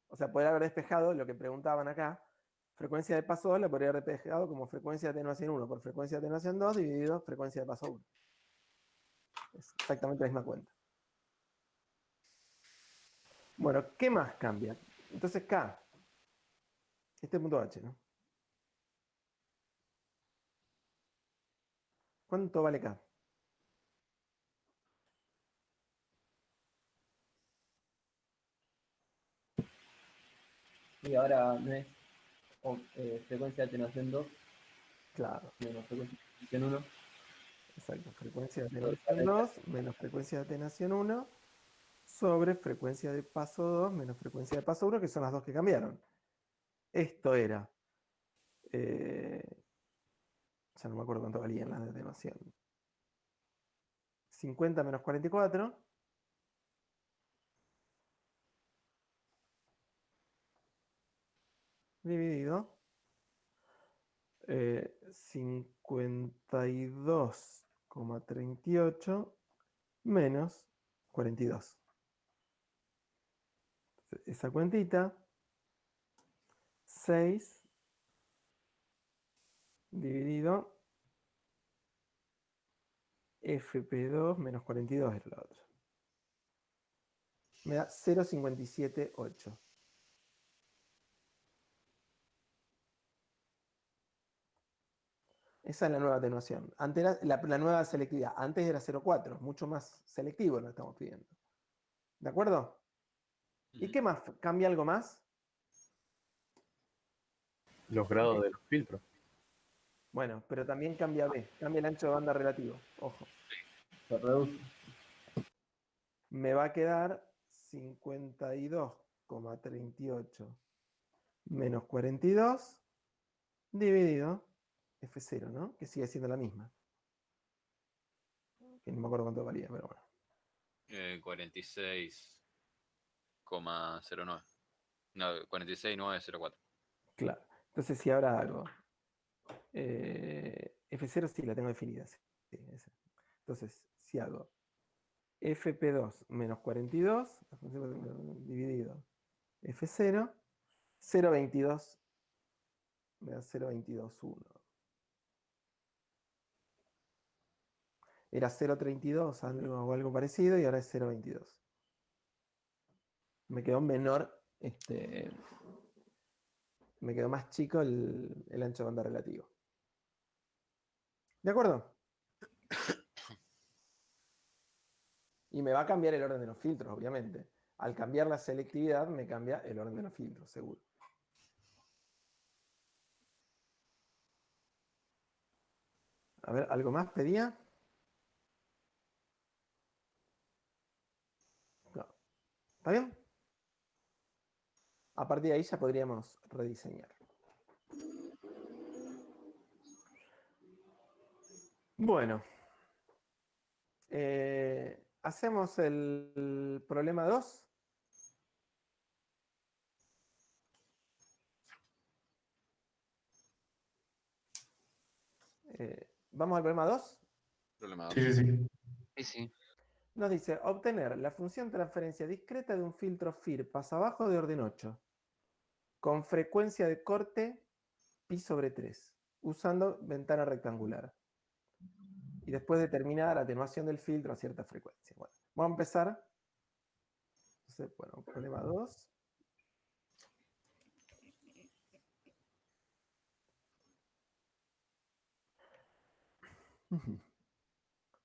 o sea, podría haber despejado lo que preguntaban acá. Frecuencia de paso 2 la podría haber despejado como frecuencia de atenuación 1 por frecuencia de atenuación 2 dividido frecuencia de paso 1. Es exactamente la misma cuenta. Bueno, ¿qué más cambia? Entonces K, este punto H, ¿no? ¿Cuánto vale K? Y ahora no es frecuencia de atenuación 2 Claro, menos frecuencia de atenuación 1. exacto. Frecuencia de atenuación 2 menos frecuencia de atenuación 1 sobre frecuencia de paso 2 menos frecuencia de paso 1, que son las dos que cambiaron. Esto era, ya no me acuerdo cuánto valían las de atenuación. 50 menos 44 dividido 52,38 menos 42. Esa cuentita, 6 dividido FP2 menos 42 era la otra. Me da 0,578. Esa es la nueva atenuación. Antes era la nueva selectividad. Antes era 0,4, mucho más selectivo lo que estamos pidiendo. ¿De acuerdo? ¿Y qué más? ¿Cambia algo más? Los grados de los filtros. Bueno, pero también cambia B, cambia el ancho de banda relativo. Ojo. Se reduce. Me va a quedar 52,38 menos 42 dividido F0, ¿no? Que sigue siendo la misma. Que no me acuerdo cuánto valía, pero bueno. 46,09. No, 46,904. Claro. Entonces, si ahora hago F0, sí la tengo definida. Sí, entonces, si hago FP2 menos 42 dividido F0, 0,22 me da 0,221. Era 0,32 o algo parecido y ahora es 0,22. Me quedó menor, me quedó más chico el ancho de banda relativo. ¿De acuerdo? Y me va a cambiar el orden de los filtros, obviamente. Al cambiar la selectividad me cambia el orden de los filtros, seguro. A ver, ¿algo más pedía? No. ¿Está bien? A partir de ahí ya podríamos rediseñar. Bueno. Hacemos el problema 2. ¿Vamos al problema 2? Problema dos. Sí, sí. Nos dice, obtener la función transferencia discreta de un filtro FIR pasabajo de orden 8, con frecuencia de corte pi/3, usando ventana rectangular. Y después determinar atenuación del filtro a cierta frecuencia. Bueno, vamos a empezar. Entonces, bueno, problema 2.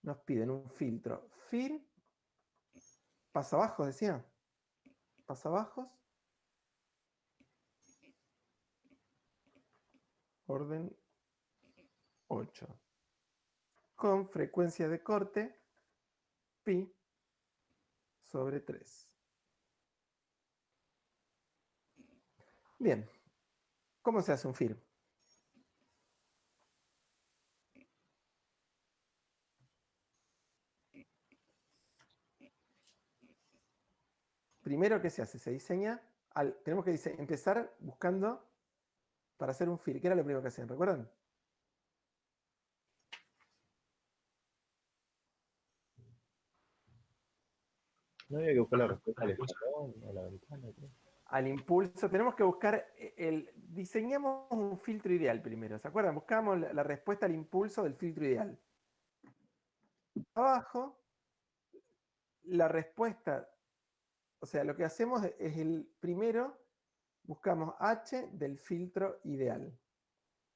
Nos piden un filtro FIR pasabajos, decía. Pasabajos. Orden 8. Con frecuencia de corte pi/3. Bien. ¿Cómo se hace un FIR? Primero, ¿qué se hace? Se diseña. Tenemos que empezar buscando para hacer un FIR. ¿Qué era lo primero que hacían? ¿Recuerdan? No había que buscar la respuesta al escalón, a la ventana. ¿Qué? Al impulso. Tenemos que buscar diseñamos un filtro ideal primero. ¿Se acuerdan? Buscamos la respuesta al impulso del filtro ideal. Abajo, la respuesta. O sea, lo que hacemos es primero buscamos H del filtro ideal.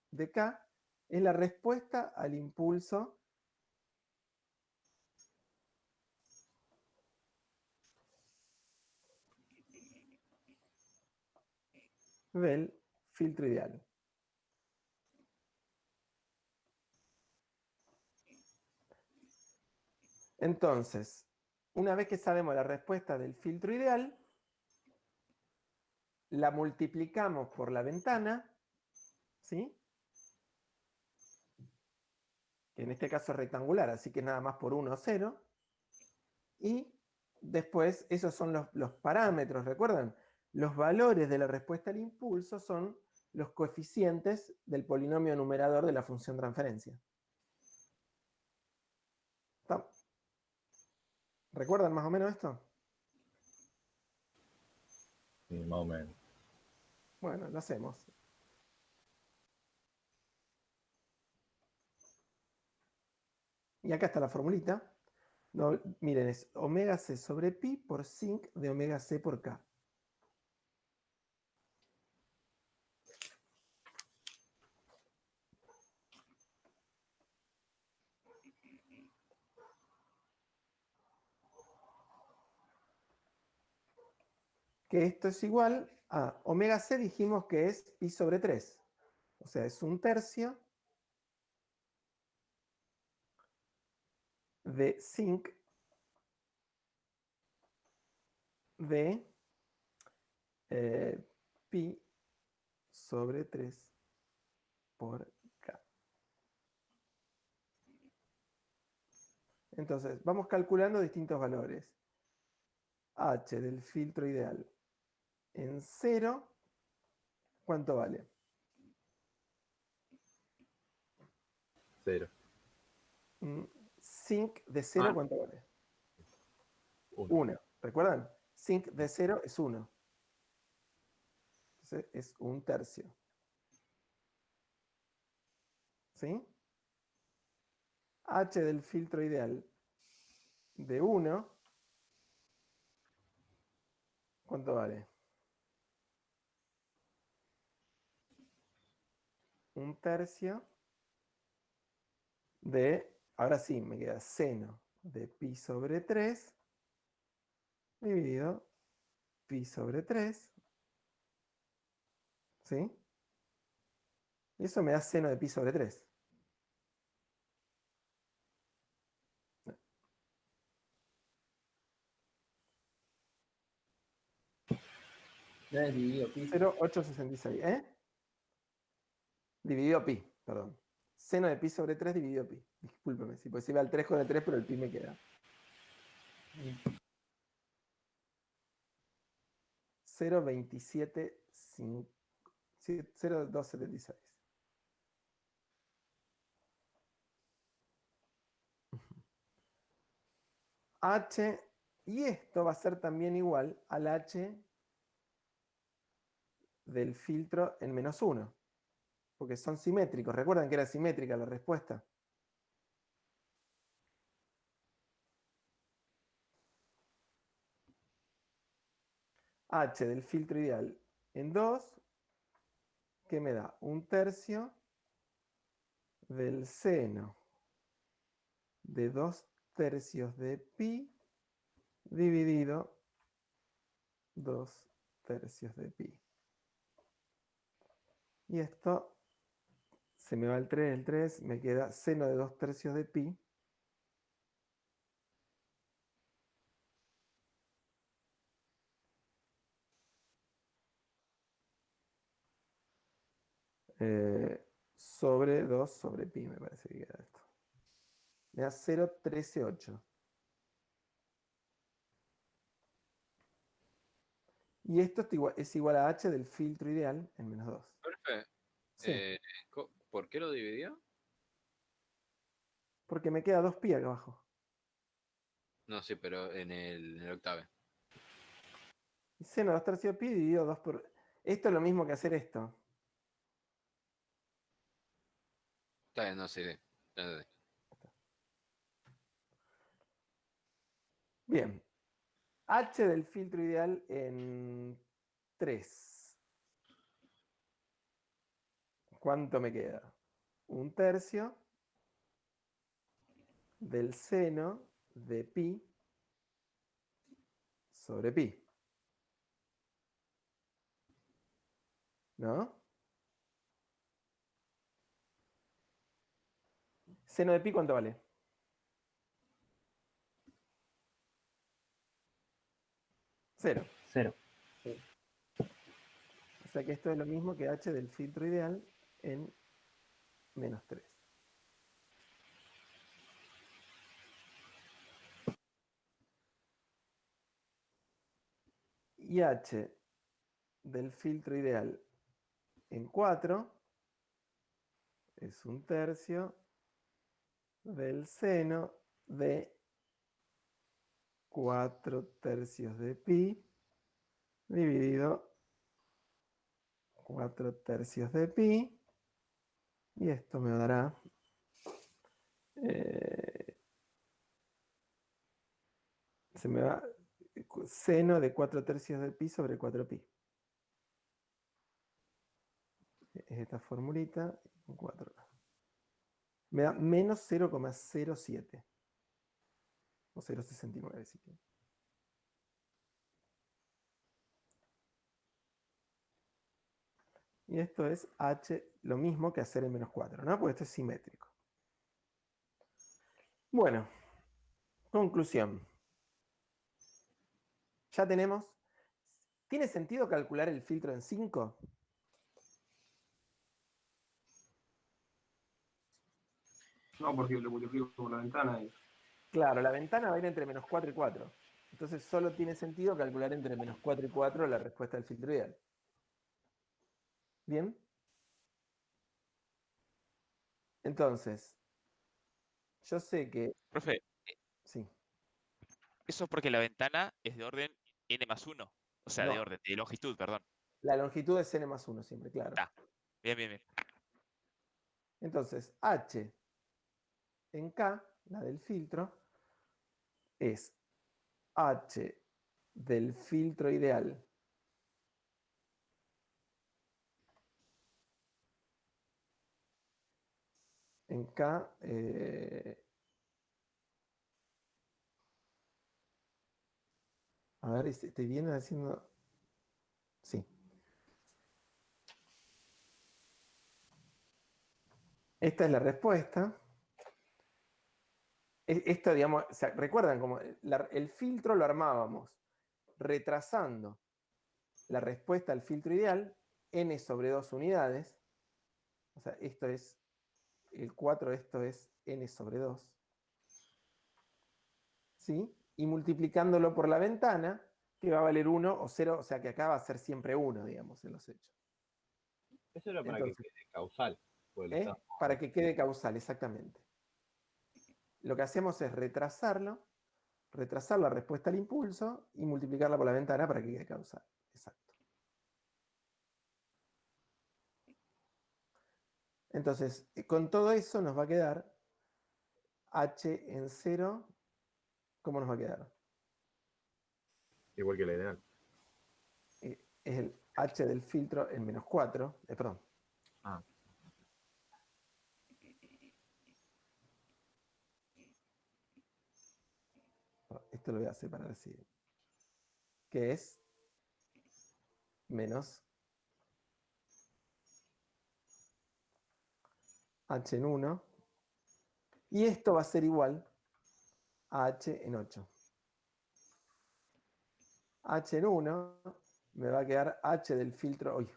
De K es la respuesta al impulso del filtro ideal. Entonces, una vez que sabemos la respuesta del filtro ideal, la multiplicamos por la ventana, ¿sí? Que en este caso es rectangular, así que nada más por 1, 0. Y después, esos son los parámetros, ¿recuerdan? Los valores de la respuesta al impulso son los coeficientes del polinomio numerador de la función transferencia. ¿Está? ¿Recuerdan más o menos esto? Sí, más o menos. Bueno, lo hacemos. Y acá está la formulita. No, miren, es omega c sobre pi por sinc de omega c por k. Que esto es igual a omega c, dijimos que es pi sobre 3. O sea, es 1/3 de sinc de pi sobre 3 por k. Entonces, vamos calculando distintos valores. H del filtro ideal en 0, ¿cuánto vale? 0. Sinc de 0, ¿cuánto vale? 1. ¿Recuerdan? Sinc de 0 es 1. Entonces es 1/3. ¿Sí? H del filtro ideal de 1, ¿cuánto vale? 1/3 de, ahora sí, me queda seno de pi sobre 3 dividido pi sobre 3. ¿Sí? Y eso me da seno de pi sobre 3. No es dividido pi. 0,866. Dividido pi, perdón. Seno de pi sobre 3 dividido pi. Discúlpeme, sí, pues iba al 3 con el 3, pero el pi me queda. 0,276. H, y esto va a ser también igual al H del filtro en -1, porque son simétricos. ¿Recuerdan que era simétrica la respuesta? H del filtro ideal en 2, que me da 1/3 del seno de 2/3 de pi dividido 2/3 de pi. Y esto se me va el 3, me queda seno de 2/3 de pi sobre 2 sobre pi, me parece que queda esto. Me da 0,138. Y esto es igual a h del filtro ideal en -2. Perfecto. Sí, ¿Por qué lo dividió? porque me queda 2 pi acá abajo. No, sí, pero en el octave. Y seno de 2/3 de pi dividido 2 por... Esto es lo mismo que hacer esto. Está bien, no sé. Bien. H del filtro ideal en 3. ¿Cuánto me queda? 1/3 del seno de pi sobre pi. ¿No? ¿Seno de pi cuánto vale? 0. 0. O sea que esto es lo mismo que h del filtro ideal en -3. Y h del filtro ideal en 4 es 1/3 del seno de 4/3 de pi dividido 4/3 de pi. Y esto me dará se me va seno de 4/3 de pi sobre 4pi. Es esta formulita, 4. Me da menos 0,07. O 0,69 si quieren. Y esto es h, lo mismo que hacer en -4, ¿no? Porque esto es simétrico. Bueno, conclusión. Ya tenemos. ¿Tiene sentido calcular el filtro en 5? No, porque lo multiplico por la ventana y... Claro, la ventana va a ir entre -4 y 4. Entonces solo tiene sentido calcular entre -4 y 4 la respuesta del filtro ideal. ¿Bien? Entonces, yo sé que... Profe, Sí. eso es porque la ventana es de orden n+1. O sea, de No, orden, de longitud, perdón. la longitud es n+1 siempre, claro. Está. Bien, bien, bien. Entonces, h en k, la del filtro, es h del filtro ideal en k, a ver, estoy viendo haciendo Sí. Esta es la respuesta. Esto, digamos, recuerdan como el filtro lo armábamos retrasando la respuesta al filtro ideal n sobre 2 unidades. O sea, esto es el 4, esto es n sobre 2. ¿Sí? Y multiplicándolo por la ventana, que va a valer 1 o 0, o sea que acá va a ser siempre 1, digamos, en los hechos. Eso era para Entonces, que quede causal. Porque lo estábamos- para que quede causal, exactamente. Lo que hacemos es retrasar la respuesta al impulso y multiplicarla por la ventana para que quede causal. Exacto. Entonces, con todo eso nos va a quedar h en 0. ¿Cómo nos va a quedar? Igual que la ideal. Es el h del filtro en menos 4. Perdón. Ah. Esto lo voy a separar así. Que es menos h en 1. Y esto va a ser igual a h en 8. H en 1 me va a quedar h del filtro. Uy,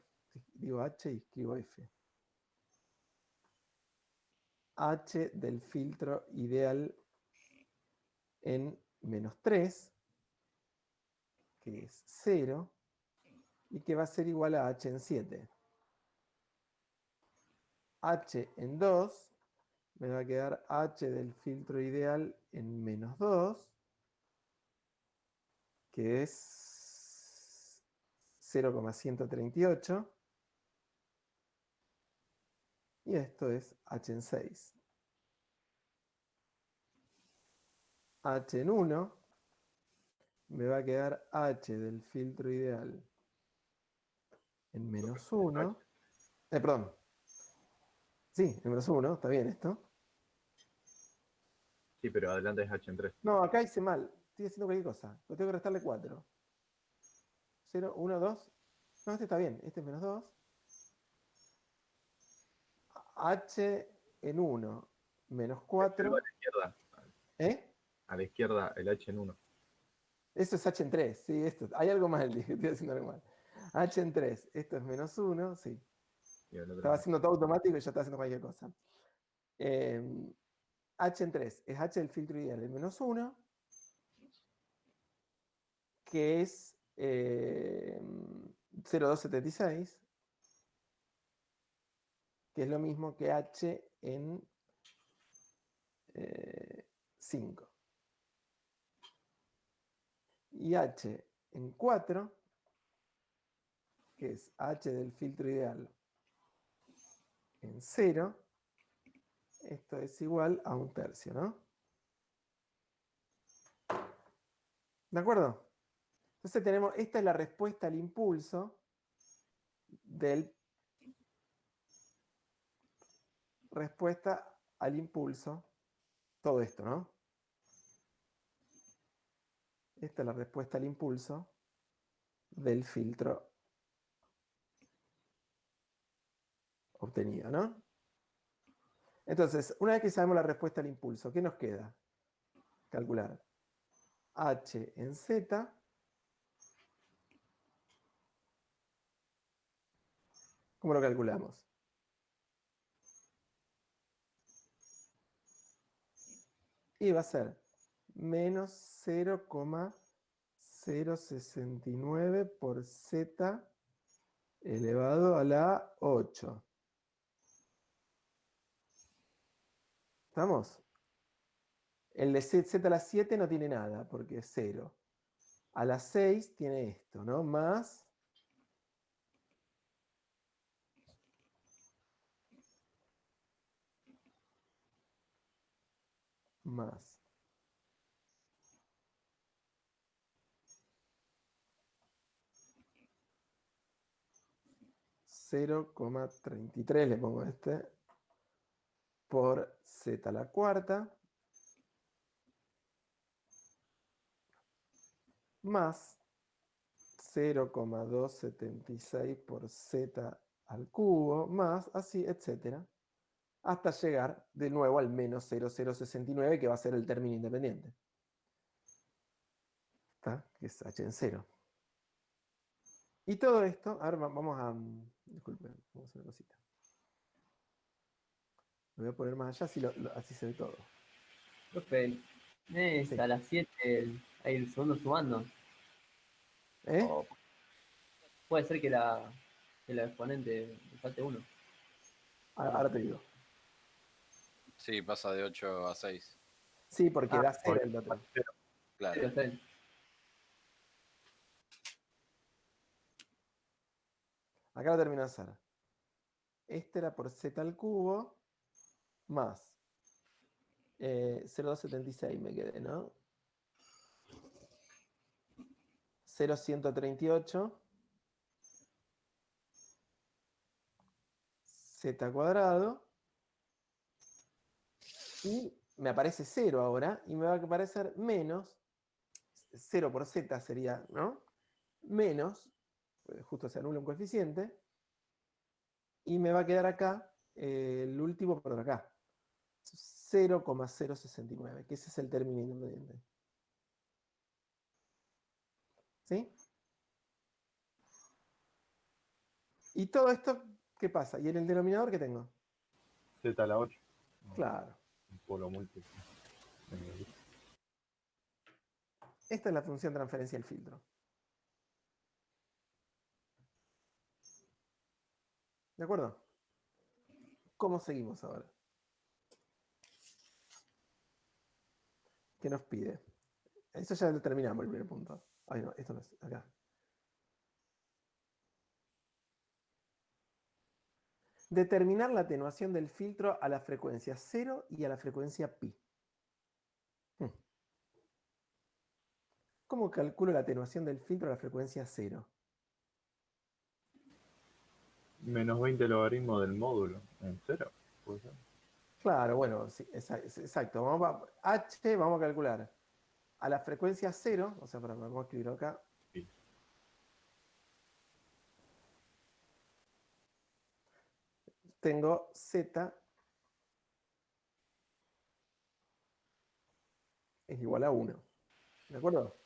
digo h y escribo f. H del filtro ideal en menos 3, que es 0, y que va a ser igual a h en 7. H en 2 me va a quedar h del filtro ideal en menos 2, que es 0,138. Y esto es h en 6. H en 1 me va a quedar h del filtro ideal en menos 1. Perdón. Sí, en menos 1, está bien esto. Sí, pero adelante es H en 3. No, acá hice mal. Estoy haciendo cualquier cosa. Lo tengo que restarle 4. 0, 1, 2. No, este está bien. Este es menos 2. H en 1 menos 4. A la izquierda. ¿Eh? A la izquierda, el H en 1. Eso es H en 3. Sí, esto. Hay algo mal, dije. Estoy haciendo algo mal. H en 3. Esto es menos 1. Sí. Estaba haciendo todo automático y ya estaba haciendo cualquier cosa. H en 3 es H del filtro ideal en menos 1, que es 0,276, que es lo mismo que H en 5. Y H en 4, que es H del filtro ideal en 0, esto es igual a 1/3, ¿no? ¿De acuerdo? Entonces tenemos, esta es la respuesta al impulso del todo esto, ¿no? Esta es la respuesta al impulso del filtro obtenido, ¿no? Entonces, una vez que sabemos la respuesta al impulso, ¿qué nos queda? Calcular h en z ¿cómo lo calculamos? Y va a ser menos 0,069 por z elevado a la 8. ¿Estamos? El de z a la 7 no tiene nada, porque es 0. A la 6 tiene esto, ¿no? Más 0,33 le pongo por z a la cuarta más 0,276 por z al cubo, más así, etcétera, hasta llegar de nuevo al menos 0,069, que va a ser el término independiente. ¿Está? Que es h en 0. Y todo esto, ahora vamos a... Disculpen, vamos a hacer una cosita. Lo voy a poner más allá, así se ve todo. Profe, es Sí. a las 7 hay el segundo sumando. ¿Eh? O puede ser que la exponente le falte uno. Ahora te digo. Sí, pasa de 8 a 6. Sí, porque Ah, da 0 el otro. Claro. Pero está bien. Acá lo termino de hacer. Este era por z al cubo más 0,276 me quedé, ¿no? 0,138 z cuadrado y me aparece 0 ahora y me va a aparecer menos 0 por z sería, ¿no? Menos, justo se anula un coeficiente y me va a quedar acá el último por acá. 0,069, que ese es el término independiente. ¿Sí? Y todo esto, ¿qué pasa? ¿Y en el denominador qué tengo? Z a la 8. Claro. Un polo múltiple. Esta es la función transferencia del filtro. ¿De acuerdo? ¿Cómo seguimos ahora? ¿Qué nos pide? Eso ya lo terminamos el primer punto. Ay, no, esto no es. Acá. Determinar la atenuación del filtro a la frecuencia 0 y a la frecuencia pi. ¿Cómo calculo la atenuación del filtro a la frecuencia 0? Menos 20 logaritmo del módulo en 0. ¿Puede ser? Claro, bueno, sí, exacto. H vamos a calcular a la frecuencia 0, o sea, vamos a escribirlo acá. Sí. Tengo Z es igual a 1. ¿De acuerdo?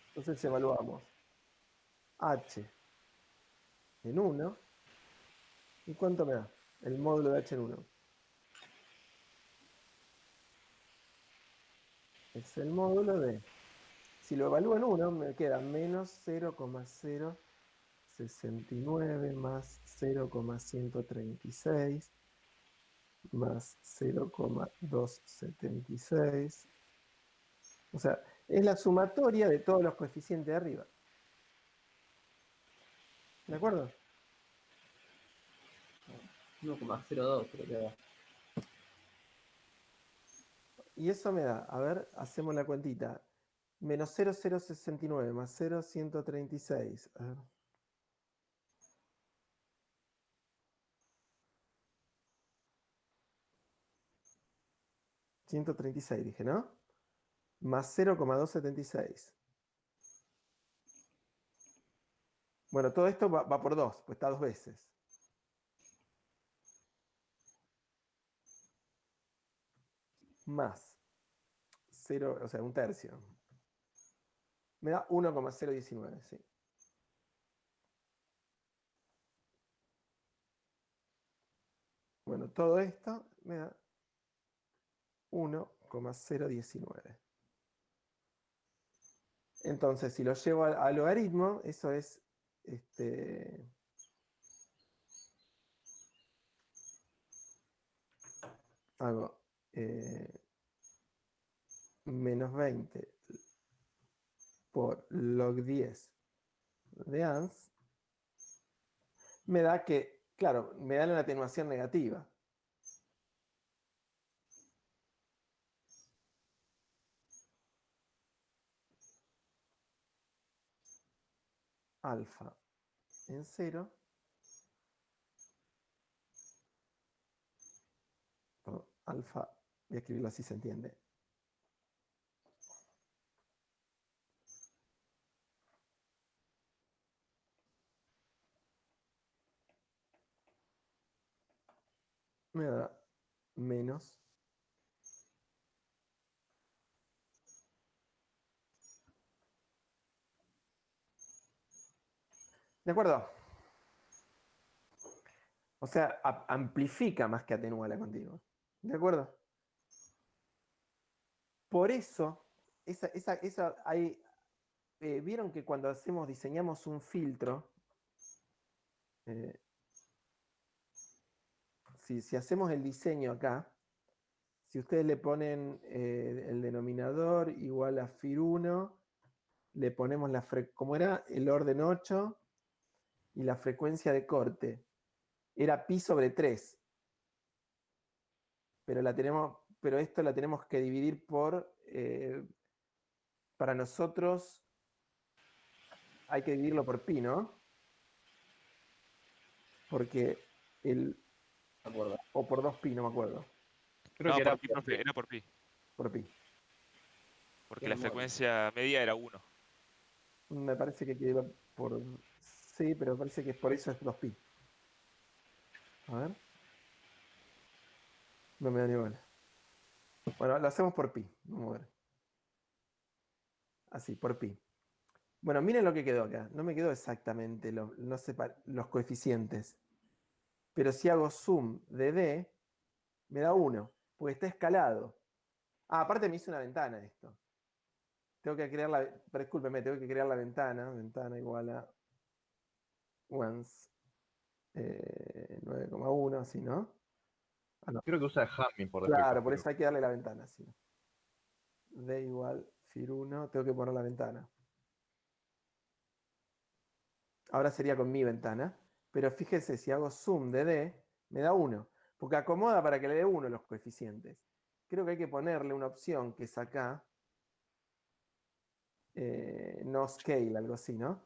Entonces evaluamos H en 1. ¿Y cuánto me da? El módulo de H en 1. Es el módulo de... Si lo evalúo en 1, me queda menos 0,069 más 0,136 más 0,276. O sea, es la sumatoria de todos los coeficientes de arriba. ¿De acuerdo? 1,02 creo que da. Y eso me da, a ver, hacemos la cuentita. Menos 0,069 más 0,136. A ver. $136 dije, ¿no? Más 0,276. Bueno, todo esto va por 2, pues está 2 veces. Más 0, o sea, un tercio. Me da 1,019, sí. Bueno, todo esto me da 1,019. Entonces, si lo llevo al logaritmo, eso es hago menos 20 por log 10 de ANS, me da que, claro, me da una atenuación negativa. Alfa en 0. Alfa, voy a escribirlo así se entiende. me da menos. ¿De acuerdo? O sea, amplifica más que atenúa la continua. ¿De acuerdo? Por eso, vieron que cuando diseñamos un filtro, eh, si hacemos el diseño acá, si ustedes le ponen el denominador igual a FIR1, le ponemos ¿cómo era? El orden 8 y la frecuencia de corte. Era pi sobre 3. Pero esto la tenemos que dividir para nosotros hay que dividirlo por pi, ¿no? Porque o por 2pi, no me acuerdo. Creo No, que era por pi, profe, era por pi. Por pi. Porque la frecuencia media era 1. Me parece que iba por... Sí, pero me parece que por eso es 2pi. A ver. No me da ni bola. Bueno, lo hacemos por pi. Vamos a ver. Así, por pi. Bueno, miren lo que quedó acá. No me quedó exactamente los coeficientes. Pero si hago zoom de D, me da 1, porque está escalado. Ah, aparte me hice una ventana esto. Tengo que crear discúlpeme, tengo que crear la ventana. Ventana igual a once 9,1, así, ¿no? Ah, no. Creo que usa Hamming por defecto. Claro, por eso hay que darle la ventana, sí. D igual FIR1, tengo que poner la ventana. Ahora sería con mi ventana. Pero fíjese, si hago zoom de D, me da 1. Porque acomoda para que le dé 1 los coeficientes. Creo que hay que ponerle una opción que es acá. No scale, algo así, ¿no?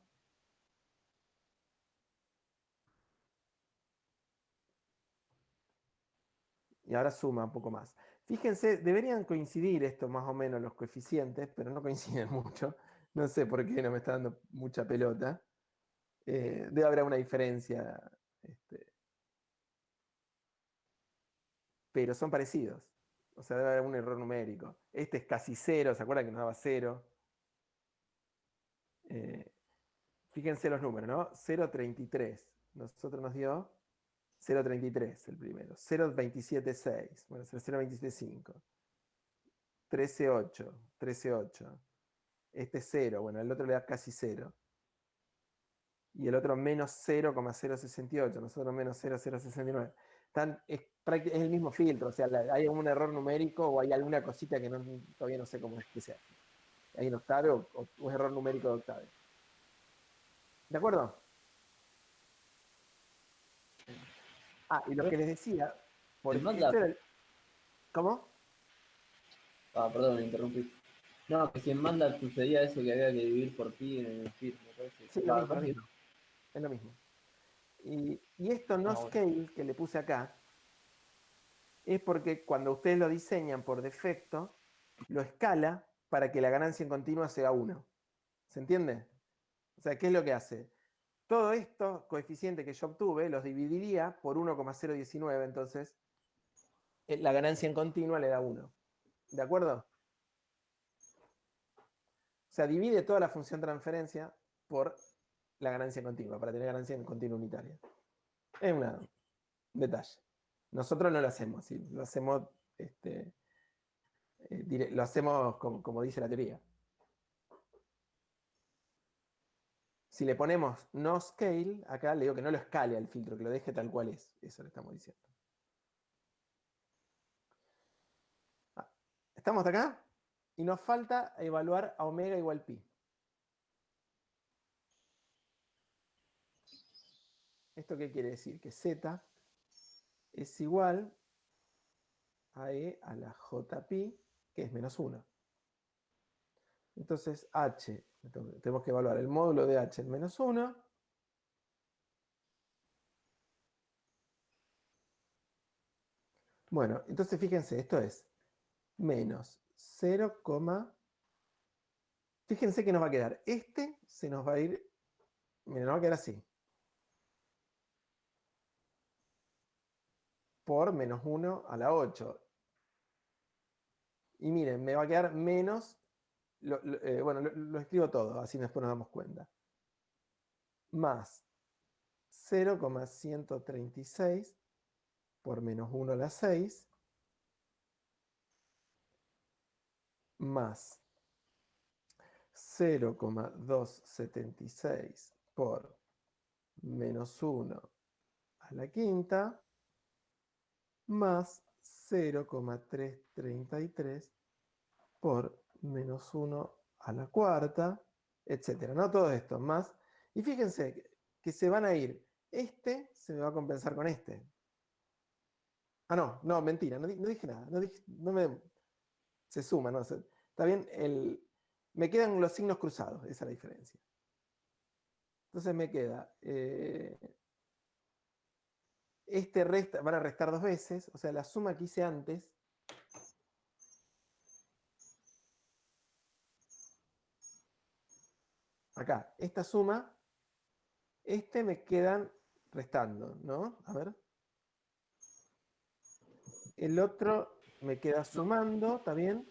Y ahora suma un poco más. Fíjense, deberían coincidir esto más o menos los coeficientes, pero no coinciden mucho. No sé por qué no me está dando mucha pelota. Debe haber una diferencia. Pero son parecidos. O sea, debe haber un error numérico. Este es casi 0, ¿se acuerdan que nos daba 0? Fíjense los números, ¿no? 0,33. Nosotros nos dio 0,33 el primero. 0,27,6. Bueno, 0,27,5. 13,8. 13,8. Este es 0. Bueno, el otro le da casi 0. Y el otro menos 0,068. Nosotros menos 0,069. Es el mismo filtro. O sea, hay un error numérico o hay alguna cosita que todavía no sé cómo es que se hace. Hay un octave o un error numérico de octave. ¿De acuerdo? Ah, y lo que les decía, ¿cómo? Ah, perdón, me interrumpí. No, que si en Manda sucedía eso que había que dividir por pi en el FIR, me parece. Sí, lo mismo. Es lo mismo. Y esto no scale que le puse acá es porque cuando ustedes lo diseñan por defecto, lo escala para que la ganancia en continua sea 1. ¿Se entiende? O sea, ¿qué es lo que hace? Todo esto, coeficiente que yo obtuve, los dividiría por 1,019, entonces la ganancia en continua le da 1. ¿De acuerdo? O sea, divide toda la función transferencia por la ganancia en continua, para tener ganancia en continua unitaria. Es un detalle. Nosotros no lo hacemos, ¿sí? Lo hacemos, lo hacemos como dice la teoría. Si le ponemos no scale, acá le digo que no lo escale al filtro, que lo deje tal cual es. Eso le estamos diciendo. ¿Estamos acá? Y nos falta evaluar a omega igual pi. ¿Esto qué quiere decir? Que z es igual a e a la jpi, que es menos 1. Entonces h, tenemos que evaluar el módulo de h en menos 1. Bueno, entonces fíjense, esto es menos 0, fíjense que nos va a quedar. Se nos va a ir, miren, nos va a quedar así. por menos 1 a la 8. Y miren, me va a quedar menos, bueno, lo escribo todo, así después nos damos cuenta. Más 0,136 por menos 1 a la 6, más 0,276 por menos 1 a la quinta, más 0,333 por menos 1 a la cuarta, etcétera, ¿no? Todo esto, más. Y fíjense que se van a ir. Este se me va a compensar con este. Ah, no, mentira, no dije nada. Se suma, ¿no? Está bien, me quedan los signos cruzados, esa es la diferencia. Entonces me queda, este resta, van a restar 2 veces, o sea, la suma que hice antes, acá, esta suma, me quedan restando, ¿no? A ver. El otro me queda sumando, ¿está bien?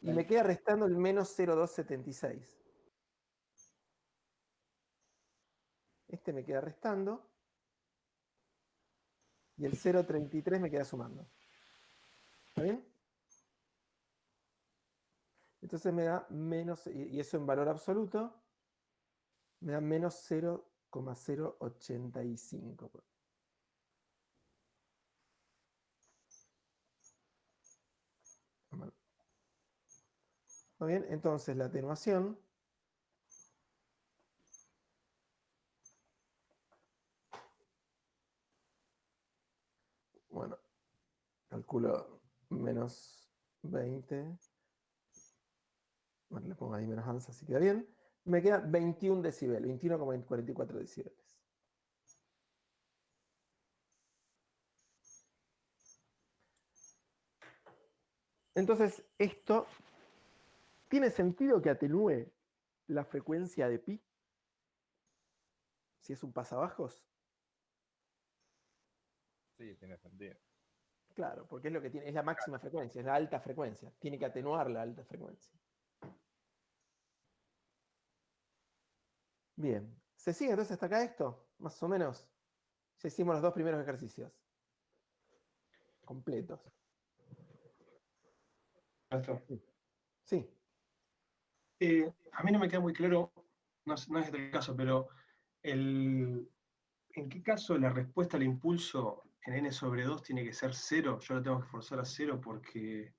Y me queda restando el menos 0,276. Este me queda restando. Y el 0,33 me queda sumando. ¿Está bien? Entonces me da menos, y eso en valor absoluto, me da menos 0,085. ¿Está bien? Entonces la atenuación bueno, calculo menos 20. Bueno, le pongo ahí menos alza, así queda bien. Me queda 21 decibeles, 21,44 decibeles. Entonces, esto tiene sentido que atenúe la frecuencia de pi, si es un pasabajos. Sí, tiene sentido. Claro, porque es lo que tiene, es la máxima frecuencia, es la alta frecuencia. Tiene que atenuar la alta frecuencia. Bien. ¿Se sigue entonces hasta acá esto? Más o menos. Ya hicimos los 2 primeros ejercicios. Completos. Sí. A mí no me queda muy claro, no es el caso, pero ¿en qué caso la respuesta al impulso en n sobre 2 tiene que ser 0? Yo lo tengo que forzar a 0 porque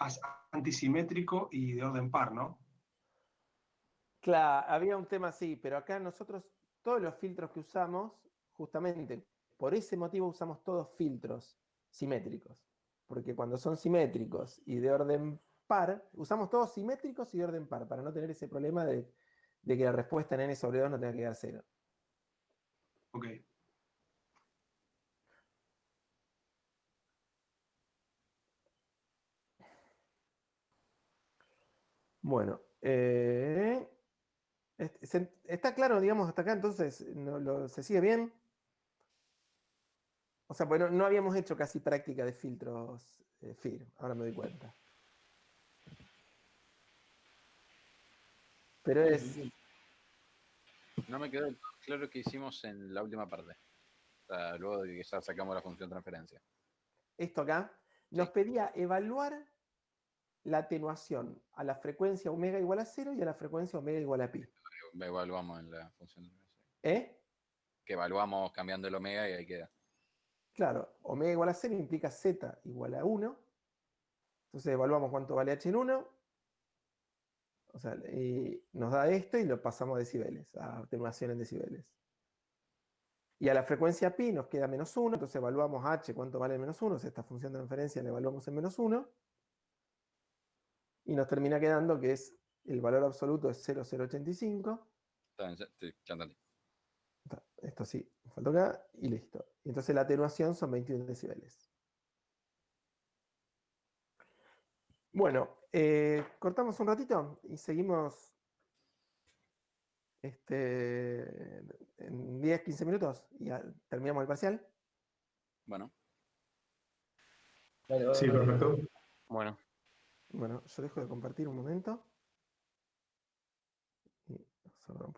es antisimétrico y de orden par, ¿no? Claro, había un tema así, pero acá nosotros, todos los filtros que usamos, justamente por ese motivo usamos todos filtros simétricos. Porque cuando son simétricos y de orden par, usamos todos simétricos y de orden par, para no tener ese problema de que la respuesta en n sobre 2 no tenga que dar 0. Ok. Bueno, ¿está claro, digamos, hasta acá? Entonces, ¿se sigue bien? O sea, bueno, no habíamos hecho casi práctica de filtros FIR, ahora me doy cuenta. Pero es... No me quedó claro qué hicimos en la última parte. O sea, luego de que ya sacamos la función transferencia. Esto acá nos pedía evaluar la atenuación a la frecuencia omega igual a 0 y a la frecuencia omega igual a pi. Evaluamos en la función transferencia. ¿Eh? Que evaluamos cambiando el omega y ahí queda. Claro, omega igual a 0 implica z igual a 1. Entonces evaluamos cuánto vale h en 1. O sea, y nos da esto y lo pasamos a decibeles, a atenuación en decibeles. Y a la frecuencia pi nos queda menos 1, entonces evaluamos h, cuánto vale menos 1, o sea, esta función de transferencia la evaluamos en menos 1, y nos termina quedando que es el valor absoluto es 0,085. Sí, ya entendí. Esto sí, me faltó acá, y listo. Y entonces la atenuación son 21 decibeles. Bueno, cortamos un ratito y seguimos en 10, 15 minutos y terminamos el parcial. Bueno, Dale, Sí, dale. perfecto. Bueno. Bueno, yo dejo de compartir un momento. Y solo